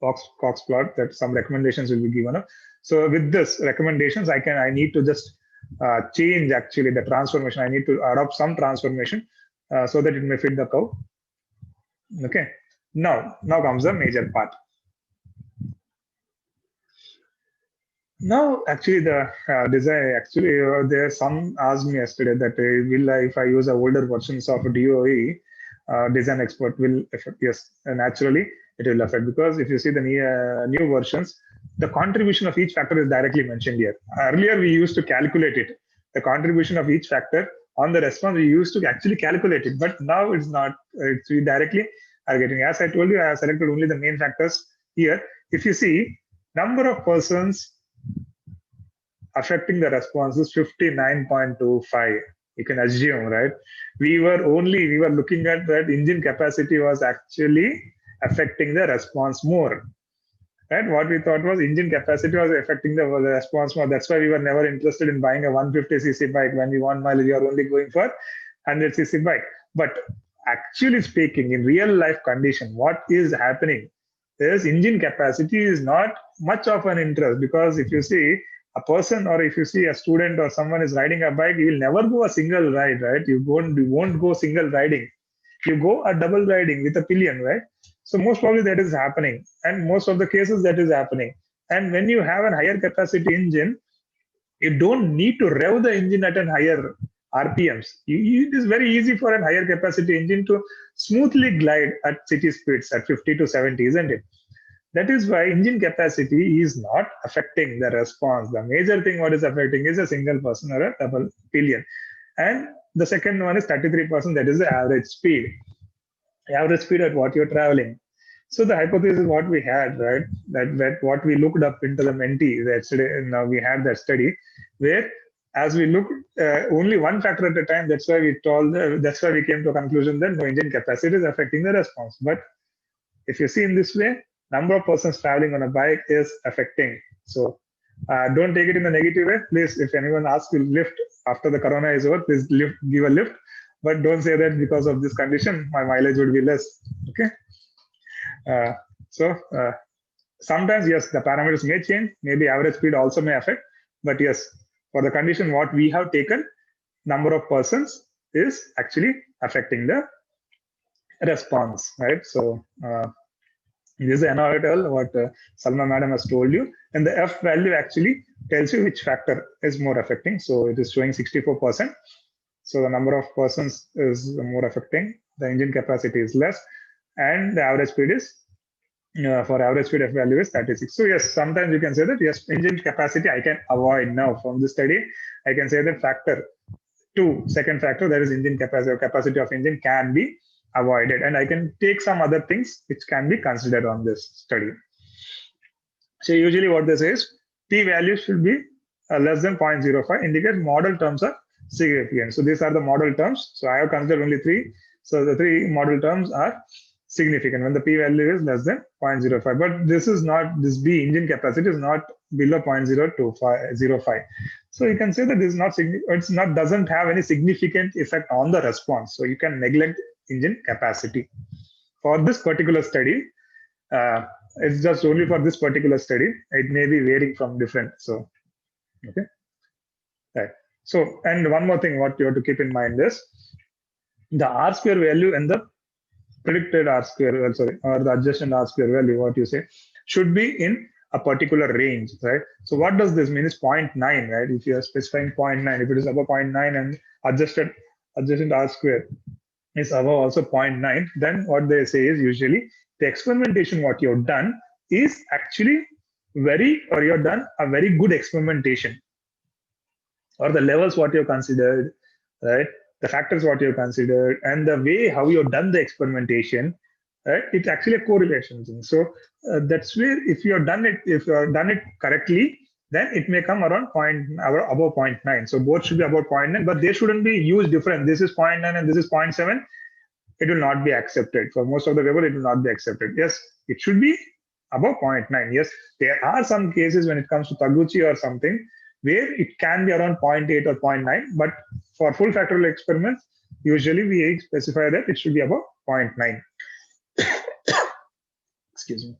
Speaker 3: Cox plot that some recommendations will be given up. So with this recommendations, I need to just change actually the transformation. I need to adopt some transformation so that it may fit the curve. Okay. Now comes the major part. Now, actually, the design actually there some asked me yesterday that will I, if I use older versions of DOE, design expert will affect. Yes, naturally it will affect, because if you see the new versions, the contribution of each factor is directly mentioned here. Earlier we used to calculate it, the contribution of each factor on the response we used to actually calculate it, but now it's not. It's we directly are getting. As I told you, I have selected only the main factors here. If you see number of persons affecting the response is 59.25. You can assume, right? We were looking at that engine capacity was actually affecting the response more. Right? What we thought was engine capacity was affecting the response more. That's why we were never interested in buying a 150cc bike. When we want mileage, we are only going for 100cc bike. But actually speaking, in real life condition, what is happening is engine capacity is not much of an interest, because if you see a person, or if you see a student or someone is riding a bike, you will never go a single ride, right? You won't go single riding. You go a double riding with a pillion, right? So most probably that is happening, and most of the cases that is happening. And when you have a higher capacity engine, you don't need to rev the engine at a higher RPMs. It is very easy for a higher capacity engine to smoothly glide at city speeds at 50 to 70, isn't it? That is why engine capacity is not affecting the response. The major thing what is affecting is a single person or a double pillion. And the second one is 33%, that is the average speed. Average speed at what you're traveling. So the hypothesis what we had, right, that what we looked up into the Menti yesterday, now we had that study where as we looked only one factor at a time, that's why we came to a conclusion that no engine capacity is affecting the response. But if you see in this way, number of persons traveling on a bike is affecting. So don't take it in a negative way. Please, if anyone asks you lift after the corona is over, please give a lift. But don't say that because of this condition, my mileage would be less. Okay. Sometimes, yes, the parameters may change. Maybe average speed also may affect. But yes, for the condition what we have taken, number of persons is actually affecting the response, right? So this is analytical what Salma madam has told you, and the F value actually tells you which factor is more affecting. So it is showing 64%. So the number of persons is more affecting. The engine capacity is less, and the average speed is for average speed F value is 36. So yes, sometimes you can say that yes, engine capacity I can avoid. Now from this study, I can say that factor 2, second factor, that is engine capacity, or capacity of engine, can be avoided, and I can take some other things which can be considered on this study. So usually what this is, p value should be less than 0.05, indicates model terms are significant. So these are the model terms. So I have considered only 3. So the 3 model terms are significant when the p value is less than 0.05. But this is not, this B engine capacity is not below 0.025. So you can say that this is not it's not, doesn't have any significant effect on the response. So you can neglect engine capacity. For this particular study, it's just only for this particular study. It may be varying from different. So, okay. Right. So, and one more thing what you have to keep in mind is the R square value and the predicted R square, or the adjusted R square value, what you say, should be in a particular range, right? So what does this mean is 0.9, right? If you are specifying 0.9, if it is above 0.9 and adjusted R square is above also 0.9, then what they say is usually the experimentation what you've done is actually you've done a very good experimentation, or the levels what you've considered, right? The factors what you've considered, and the way how you've done the experimentation, right? It's actually a correlation thing. So that's where if you have done it correctly, then it may come around above 0.9. So both should be about 0.9, but there shouldn't be huge difference. This is 0.9 and this is 0.7. It will not be accepted. For most of the people, it will not be accepted. Yes, it should be above 0.9. Yes, there are some cases when it comes to Taguchi or something where it can be around 0.8 or 0.9, but for full factorial experiments, usually we specify that it should be above 0.9. Excuse me.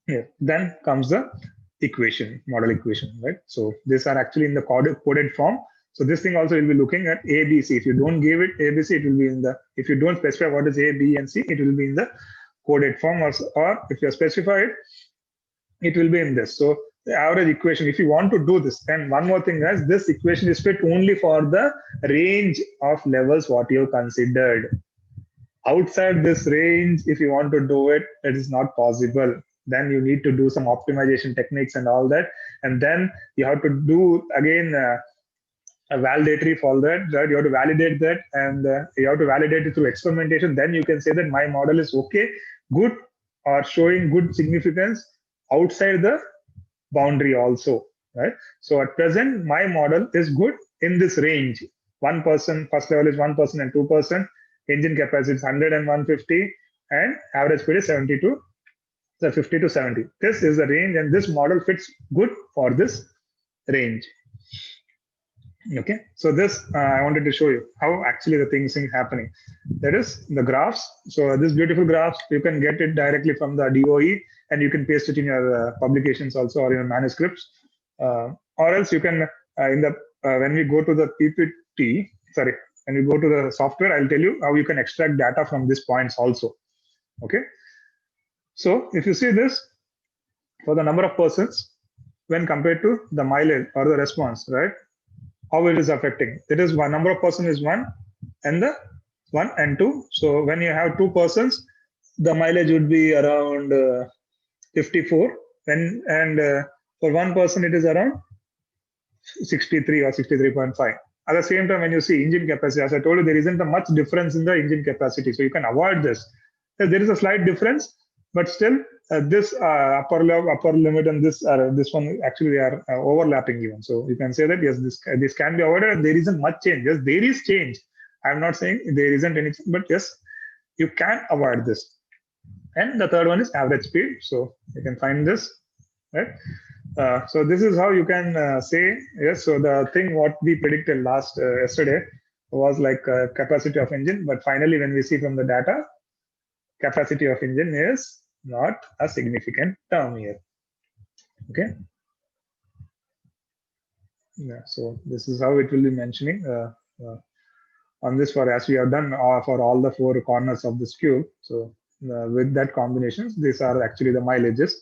Speaker 3: Yeah. Then comes the equation, model equation, right? So these are actually in the coded form. So this thing also will be looking at A, B, C. If you don't give it A, B, C, it will be in the, if you don't specify what is A, B, and C, it will be in the coded form, or if you specify it, it will be in this. So the average equation, if you want to do this, and one more thing, guys, this equation is fit only for the range of levels what you considered. Outside this range, if you want to do it, it is not possible. Then you need to do some optimization techniques and all that, and then you have to do again a validatory for that, right? You have to validate that, and you have to validate it through experimentation. Then you can say that my model is okay, good, or showing good significance outside the boundary also, right? So at present, my model is good in this range. 1%, first level is 1% and 2%. Engine capacity is 100 and 150, and average speed is 72. So 50 to 70. This is the range, and this model fits good for this range. Okay, so this I wanted to show you how actually the things is happening. That is the graphs. So this beautiful graphs, you can get it directly from the DOE, and you can paste it in your publications also, or your manuscripts, or else you can in the when we go to the PPT, sorry, when we go to the software, I'll tell you how you can extract data from these points also. Okay, so if you see this, for the number of persons when compared to the mileage or the response, right? How it is affecting. It is one number of person is 1, and the 1 and 2. So when you have 2 persons, the mileage would be around 54. And for 1 person, it is around 63 or 63.5. At the same time, when you see engine capacity, as I told you, there isn't a much difference in the engine capacity. So you can avoid this. There is a slight difference, but still this upper limit and this one actually they are overlapping even. So you can say that yes, this can be avoided. There isn't much change. Yes, there is change. I'm not saying there isn't anything, but yes, you can avoid this. And the third one is average speed. So you can find this, right? So this is how you can say yes. So the thing what we predicted yesterday was like capacity of engine, but finally when we see from the data, capacity of engine is not a significant term here. Okay. Yeah. So this is how it will be mentioning on this for as we have done for all the 4 corners of this cube. So with that combinations, these are actually the mileages.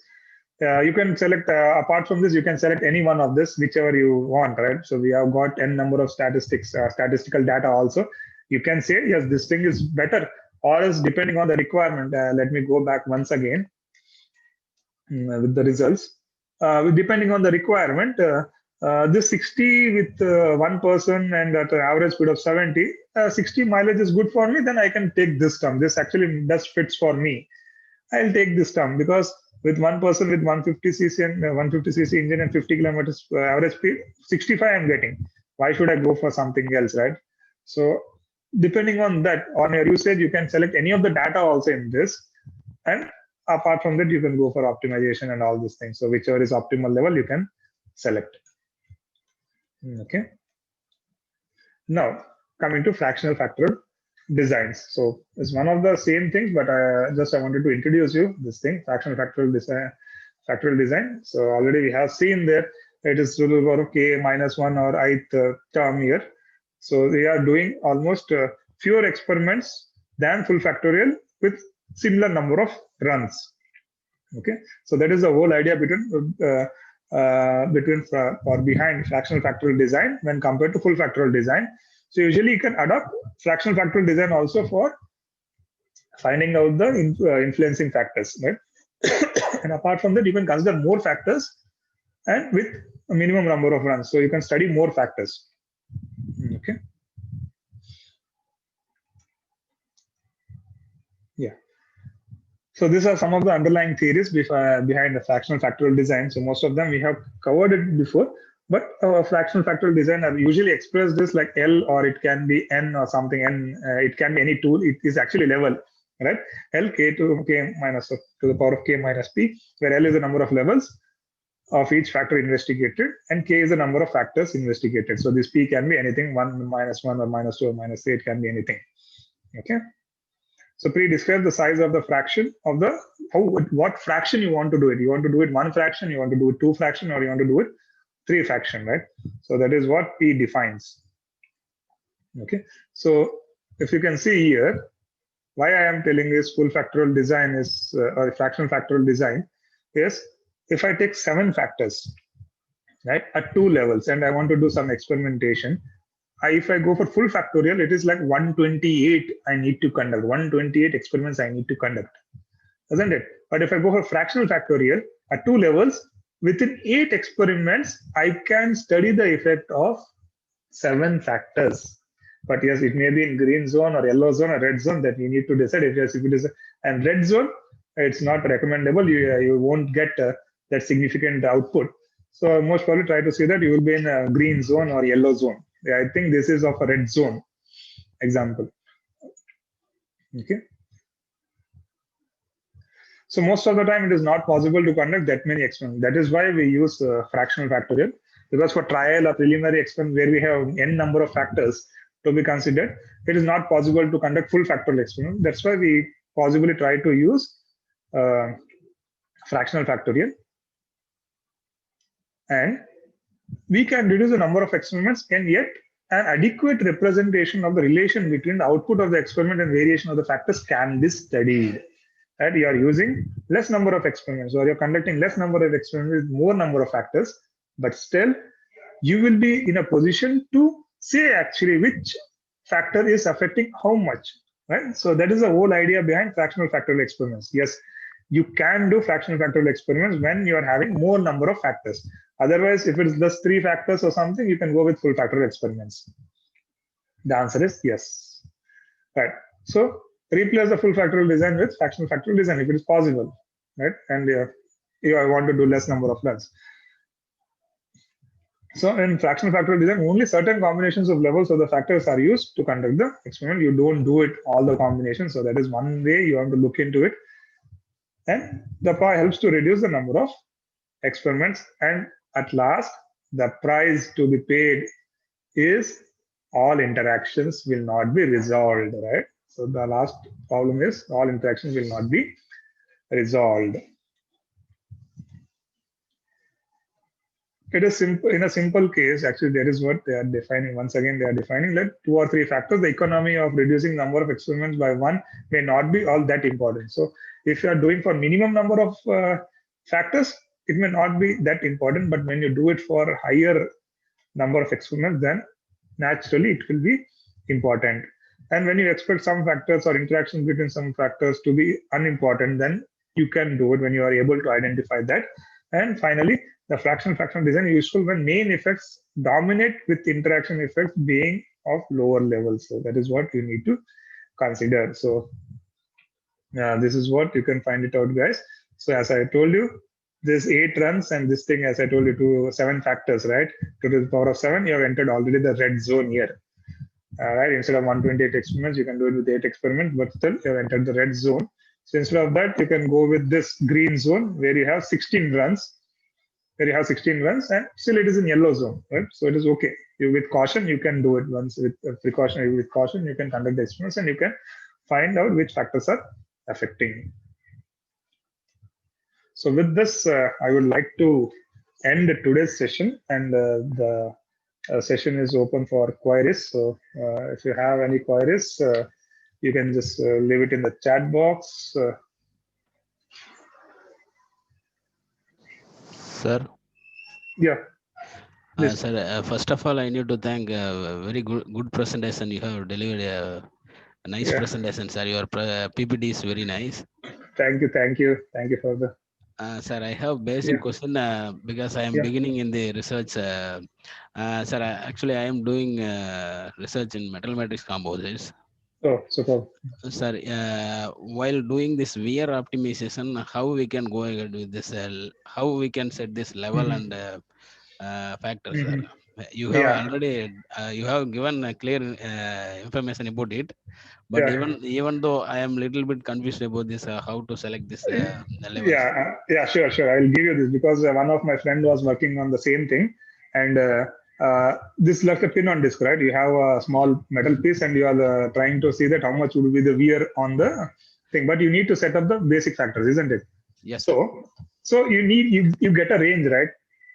Speaker 3: You can select apart from this, you can select any one of this, whichever you want, right? So we have got n number of statistical data also. You can say yes, this thing is better, or else depending on the requirement. Let me go back once again with the results. Depending on the requirement, this 60 with 1 person and at an average speed of 70, 60 mileage is good for me, then I can take this term. This actually does fits for me. I'll take this term because with 1 person with 150cc and 150cc engine and 50 kilometers average speed, 65 I'm getting. Why should I go for something else, right? So depending on that, on your usage, you can select any of the data also in this. And apart from that, you can go for optimization and all these things. So whichever is optimal level, you can select. Okay. Now coming to fractional factorial designs. So it's one of the same things, but I wanted to introduce you this thing, fractional factorial design. So already we have seen that it is to the power of k minus 1 or ith term here. So we are doing almost fewer experiments than full factorial with similar number of runs. Okay, so that is the whole idea behind fractional factorial design when compared to full factorial design. So usually you can adopt fractional factorial design also for finding out the influencing factors, right? And apart from that, you can consider more factors and with a minimum number of runs. So you can study more factors. Okay. Yeah. So these are some of the underlying theories behind the fractional factorial design. So most of them we have covered it before, but fractional factorial design are usually expressed as like L, or it can be N or something, and it can be any tool. It is actually level, right? L k to k minus to the power of k minus p, where L is the number of levels of each factor investigated, and k is the number of factors investigated. So this p can be anything, 1, -1, or -2, or -3. It can be anything. Okay. So pre-describe the size of the fraction of the what fraction you want to do it. You want to do it one fraction, you want to do it two fraction, or you want to do it three fraction, right? So that is what P defines. Okay. So if you can see here, why I am telling this full factorial design is or fractional factorial design is if I take 7 factors, right, at 2 levels, and I want to do some experimentation. If I go for full factorial, it is like 128 I need to conduct, 128 experiments I need to conduct, isn't it? But if I go for fractional factorial at 2 levels, within 8 experiments, I can study the effect of 7 factors. But yes, it may be in green zone or yellow zone or red zone that you need to decide. If yes, if it is and red zone, it's not recommendable. You won't get that significant output. So most probably try to see that you will be in a green zone or yellow zone. I think this is of a red zone example. Okay. So most of the time it is not possible to conduct that many experiments. That is why we use fractional factorial, because for trial or preliminary experiment where we have n number of factors to be considered, it is not possible to conduct full factorial experiment. That's why we possibly try to use fractional factorial. And we can reduce the number of experiments, and yet an adequate representation of the relation between the output of the experiment and variation of the factors can be studied. Right? You are using less number of experiments, or you're conducting less number of experiments with more number of factors, but still you will be in a position to say actually which factor is affecting how much. Right? So that is the whole idea behind fractional factorial experiments. Yes, you can do fractional factorial experiments when you are having more number of factors. Otherwise, if it's just 3 factors or something, you can go with full factorial experiments. The answer is yes. Right. So replace the full factorial design with fractional factorial design if it is possible. Right. And you want to do less number of runs. So in fractional factorial design, only certain combinations of levels of the factors are used to conduct the experiment. You don't do it all the combinations. So that is one way you have to look into it. And the PA helps to reduce the number of experiments. And at last, the price to be paid is all interactions will not be resolved, right? So the last problem is all interactions will not be resolved. It is simple. In a simple case, actually, that is what they are defining. Once again, they are defining that 2 or 3 factors. The economy of reducing number of experiments by 1 may not be all that important. So if you are doing for minimum number of factors, it may not be that important. But when you do it for higher number of experiments, then naturally it will be important. And when you expect some factors or interactions between some factors to be unimportant, then you can do it when you are able to identify that. And finally, the fractional design is useful when main effects dominate with interaction effects being of lower levels. So that is what you need to consider. So this is what you can find it out, guys. So as I told you, this 8 runs and this thing, as I told you, to 7 factors, right? To the power of 7, you have entered already the red zone here. Right? Instead of 128 experiments, you can do it with 8 experiments, but still you have entered the red zone. So instead of that, you can go with this green zone where you have 16 runs. And still it is in yellow zone, right? So it is okay. With caution, you can do it once. With precaution, with caution, you can conduct the experiments and you can find out which factors are affecting. So with this, I would like to end today's session, and the session is open for queries. So if you have any queries, you can just leave it in the chat box.
Speaker 2: Sir.
Speaker 3: Yeah.
Speaker 2: Sir, first of all, I need to thank a very good presentation. You have delivered a nice presentation, sir. Your PPT is very nice.
Speaker 3: Thank you for the.
Speaker 2: Sir, I have basic question because I am beginning in the research. Sir, actually, I am doing research in metal matrix composites.
Speaker 3: Oh, super.
Speaker 2: Sir, while doing this VR optimization, how we can go ahead with this? How we can set this level and factors? Sir, you have already you have given a clear information about it. But even though I am little bit confused about this, how to select this level.
Speaker 3: Sure. I will give you this because one of my friend was working on the same thing, and this like a pin on disc, right? You have a small metal piece and you are trying to see that how much would be the wear on the thing, but you need to set up the basic factors, isn't it?
Speaker 2: Yes, sir.
Speaker 3: So you get a range, right?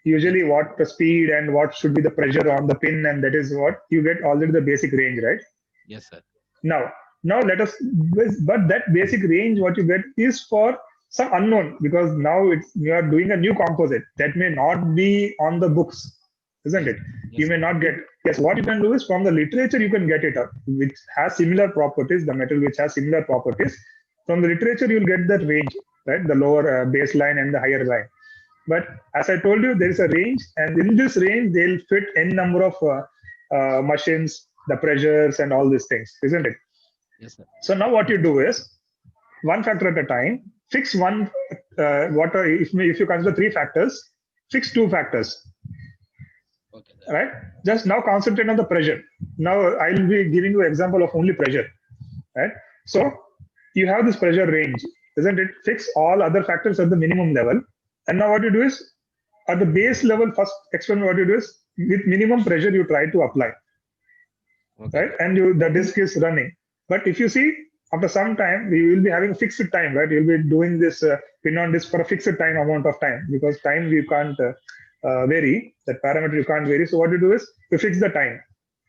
Speaker 3: Usually what the speed and what should be the pressure on the pin, and that is what you get already the basic range, right?
Speaker 2: Yes, sir.
Speaker 3: Now let us, but that basic range what you get is for some unknown, because now you are doing a new composite that may not be on the books, isn't it?
Speaker 2: Yes,
Speaker 3: You may not get. Yes, what you can do is from the literature you can get it up, which has similar properties, the metal which has similar properties. From the literature you'll get that range, right? The lower baseline and the higher line. But as I told you, there is a range, and in this range they'll fit n number of machines, the pressures and all these things, isn't it?
Speaker 2: Yes, sir.
Speaker 3: So now what you do is one factor at a time. Fix one. If you consider 3 factors, fix 2 factors.
Speaker 2: Okay, sir.
Speaker 3: Right? Just now concentrate on the pressure. Now I will be giving you an example of only pressure. Right? So you have this pressure range, isn't it? Fix all other factors at the minimum level. And now what you do is at the base level, first experiment, what you do is with minimum pressure you try to apply.
Speaker 2: Okay.
Speaker 3: Right? And the disk is running. But if you see, after some time, we will be having fixed time, right? You'll be doing this pin on disk for a fixed time amount of time, because time you can't vary, that parameter you can't vary. So what you do is you fix the time.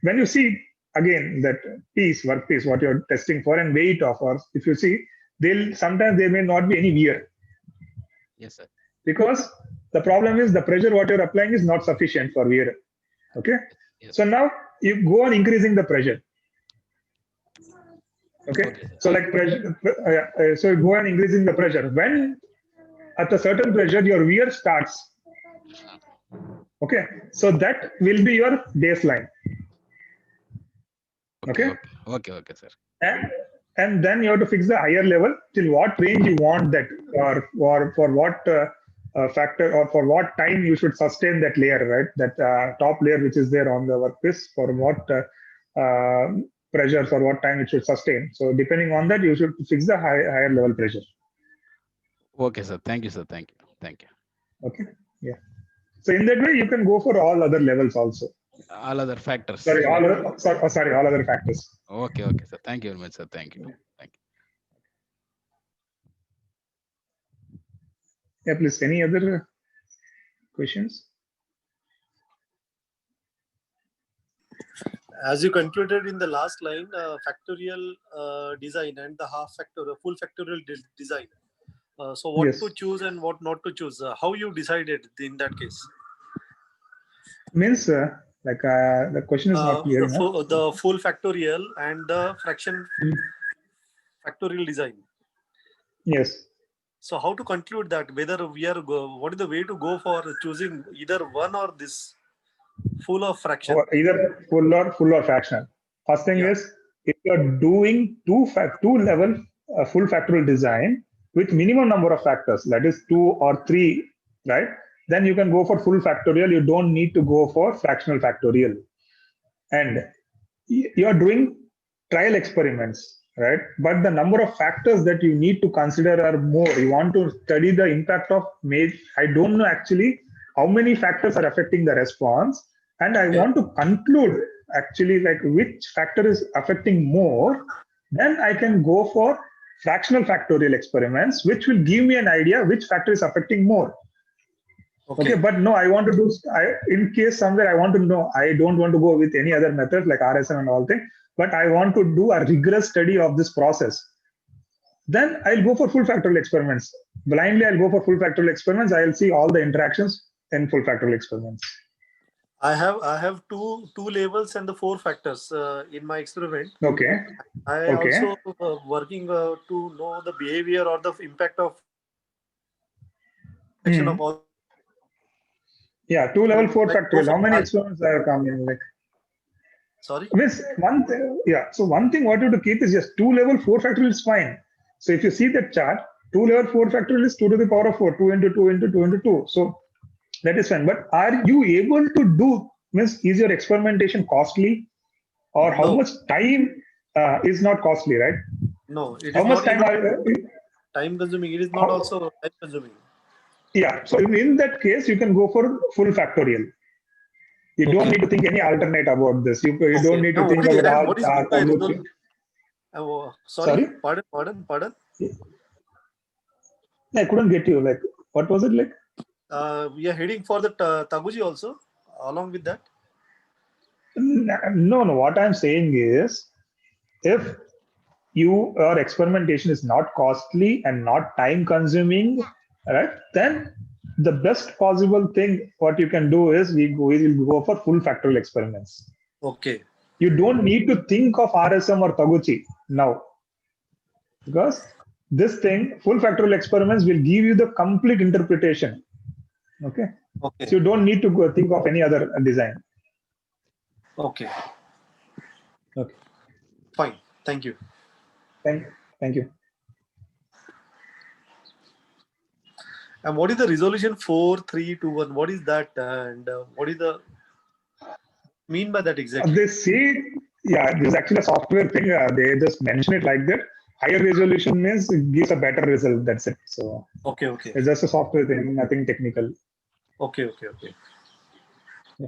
Speaker 3: When you see again that workpiece, what you're testing for, and weight of, or if you see, sometimes there may not be any wear.
Speaker 2: Yes, sir.
Speaker 3: Because the problem is the pressure what you're applying is not sufficient for wear. Okay.
Speaker 2: Yes.
Speaker 3: So now you go on increasing the pressure. Okay. So like pressure, so you go on increasing the pressure. When at a certain pressure your wear starts. Okay. So that will be your baseline. Okay.
Speaker 2: Okay, sir.
Speaker 3: And then you have to fix the higher level till what range you want that, or for what factor, or for what time you should sustain that layer, right? That top layer which is there on the workpiece, for what pressure, for what time it should sustain. So depending on that, you should fix the higher level pressure.
Speaker 2: Okay, sir. Thank you, sir. Thank you.
Speaker 3: Okay. Yeah. So in that way, you can go for all other levels also.
Speaker 2: All other factors.
Speaker 3: Sorry, all other factors.
Speaker 2: Okay, sir. Thank you very much, sir. Thank you.
Speaker 3: Yeah, please. Any other questions?
Speaker 4: As you concluded in the last line, factorial design and the full factorial design. So what
Speaker 3: Yes.
Speaker 4: to choose and what not to choose? How you decided in that case?
Speaker 3: Means the question is not clear.
Speaker 4: The full factorial and the fraction factorial design.
Speaker 3: Yes.
Speaker 4: So how to conclude that, whether what is the way to go for choosing either one or this full or fraction?
Speaker 3: Or either full or fractional. First thing is, if you are doing two level full factorial design with minimum number of factors, that is 2 or 3, right? Then you can go for full factorial. You don't need to go for fractional factorial. And you are doing trial experiments, right? But the number of factors that you need to consider are more. You want to study the impact of I don't know actually how many factors are affecting the response. And I want to conclude actually like which factor is affecting more. Then I can go for fractional factorial experiments, which will give me an idea which factor is affecting more. Okay, but no, I want to do, in case somewhere I want to know, I don't want to go with any other method like RSM and all things, but I want to do a rigorous study of this process. Then I'll go for full factorial experiments. Blindly, I'll go for full factorial experiments. I'll see all the interactions in full factorial experiments.
Speaker 4: I have two levels and the 4 factors in my experiment.
Speaker 3: Okay.
Speaker 4: I also working to know the behavior or the impact of action of all.
Speaker 3: Yeah, 2 level 4 factorial. How many experiments are coming? Like,
Speaker 4: sorry.
Speaker 3: Miss one thing. Yeah. So one thing what you have to keep is just 2 level 4 factorial is fine. So if you see that chart, 2 level 4 factorial is 2 to the power of 4, 2 into 2 into 2 into 2. So that is fine. But are you able to do? Means is your experimentation costly, or how much time is not costly, right?
Speaker 4: No, it is
Speaker 3: how much
Speaker 4: not
Speaker 3: time
Speaker 4: consuming. It is not also time consuming.
Speaker 3: Yeah. So in that case, you can go for full factorial. You don't need to think any alternate about this. You don't need to think about
Speaker 4: what is meant by sorry, pardon.
Speaker 3: I couldn't get you. Like, what was it like?
Speaker 4: We are heading for the Taguchi also, along with that.
Speaker 3: No. What I'm saying is, if your experimentation is not costly and not time consuming, right, then the best possible thing what you can do is we will go for full factorial experiments.
Speaker 4: Okay.
Speaker 3: You don't need to think of RSM or Taguchi now, because this thing, full factorial experiments, will give you the complete interpretation. Okay.
Speaker 4: Okay.
Speaker 3: So you don't need to go think of any other design.
Speaker 4: Okay.
Speaker 3: Okay.
Speaker 4: Fine. Thank you.
Speaker 3: Thank you.
Speaker 4: And what is the resolution 4321? What is that? And what is the mean by that exactly?
Speaker 3: They say, yeah, this is actually a software thing. They just mention it like that. Higher resolution means it gives a better result. That's it. So
Speaker 4: okay.
Speaker 3: It's just a software thing, nothing technical.
Speaker 4: Okay.
Speaker 3: Yeah.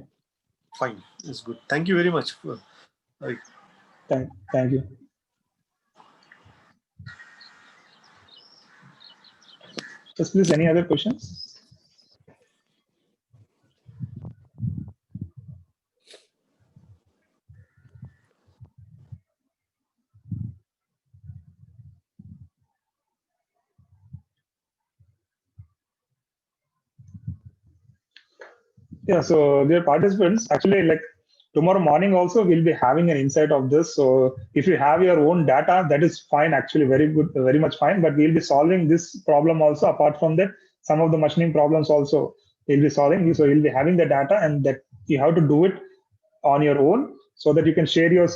Speaker 4: Fine. It's good. Thank you very much.
Speaker 3: Thank you. Just please, any other questions? Yeah, so dear participants, actually, like tomorrow morning also we'll be having an insight of this. So if you have your own data, that is fine, actually very good, very much fine. But we'll be solving this problem also. Apart from that, some of the machining problems also we'll be solving. So you'll be having the data, and that you have to do it on your own, so that you can share your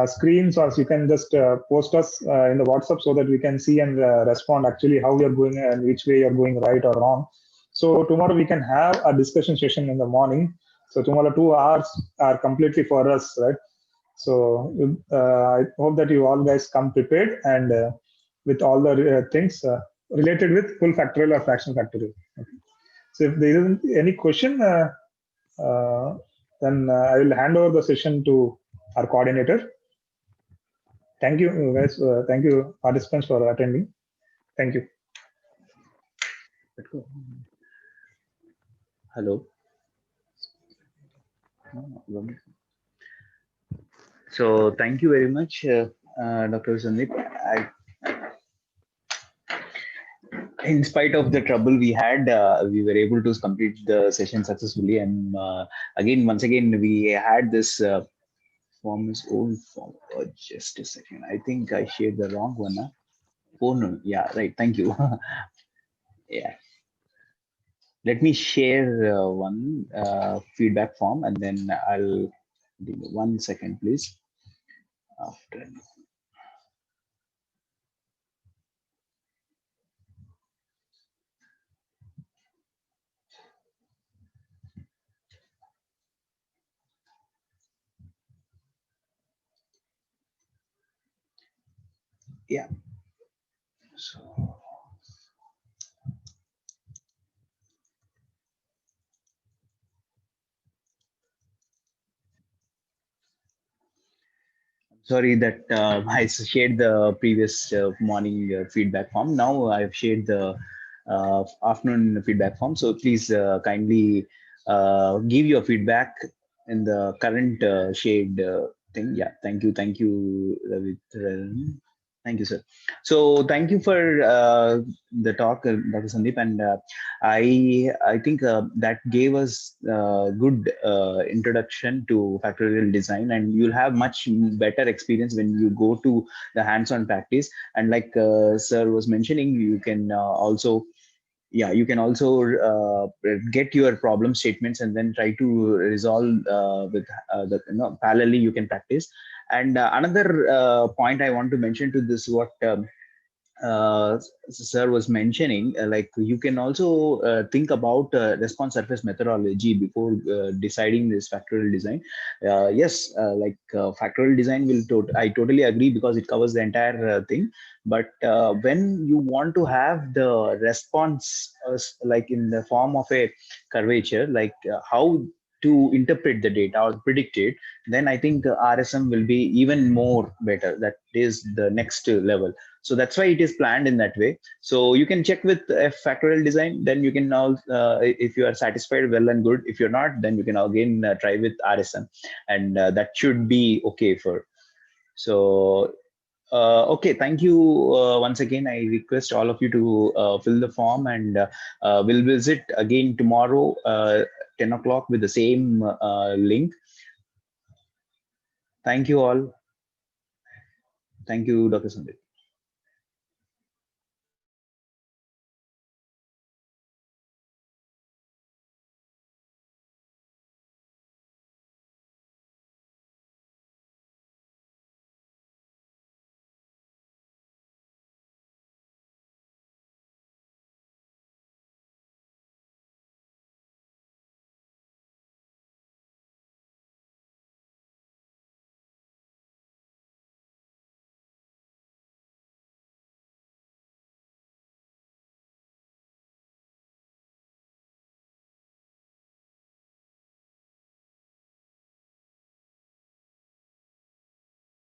Speaker 3: screens, or you can just post us in the WhatsApp, so that we can see and respond actually how you're going and which way you're going, right or wrong. So tomorrow we can have a discussion session in the morning. So tomorrow 2 hours are completely for us, right? So I hope that you all guys come prepared and with all the things related with full factorial or fractional factorial. Okay. So if there isn't any question, then I will hand over the session to our coordinator. Thank you, guys. Thank you, participants, for attending. Thank you.
Speaker 1: Hello. So thank you very much, Dr. Sandeep. In spite of the trouble we had, we were able to complete the session successfully. And once again, we had this form is old form. Just a second. I think I shared the wrong one. Huh? Oh no. Yeah, right. Thank you. Yeah. Let me share one feedback form, and then I'll give 1 second, please. After. Yeah. So. Sorry that I shared the previous morning feedback form. Now I've shared the afternoon feedback form. So please kindly give your feedback in the current shared thing. Yeah, thank you, Ravitran. Thank you, sir. So thank you for the talk, Dr. Sandeep, and I think that gave us good introduction to factorial design, and you'll have much better experience when you go to the hands-on practice. And like sir was mentioning, you can also get your problem statements and then try to resolve with parallelly you can practice. And another point I want to mention to this, what sir was mentioning, like you can also think about response surface methodology before deciding this factorial design. Yes, factorial design I totally agree, because it covers the entire thing. But when you want to have the response like in the form of a curvature, like how to interpret the data or predict it, then I think RSM will be even more better. That is the next level. So that's why it is planned in that way. So you can check with factorial design, then you can now, if you are satisfied, well and good. If you're not, then you can again try with RSM, and that should be okay for. So okay, thank you once again. I request all of you to fill the form, and we'll visit again tomorrow 10 o'clock with the same link. Thank you all. Thank you, Dr. Sandeep.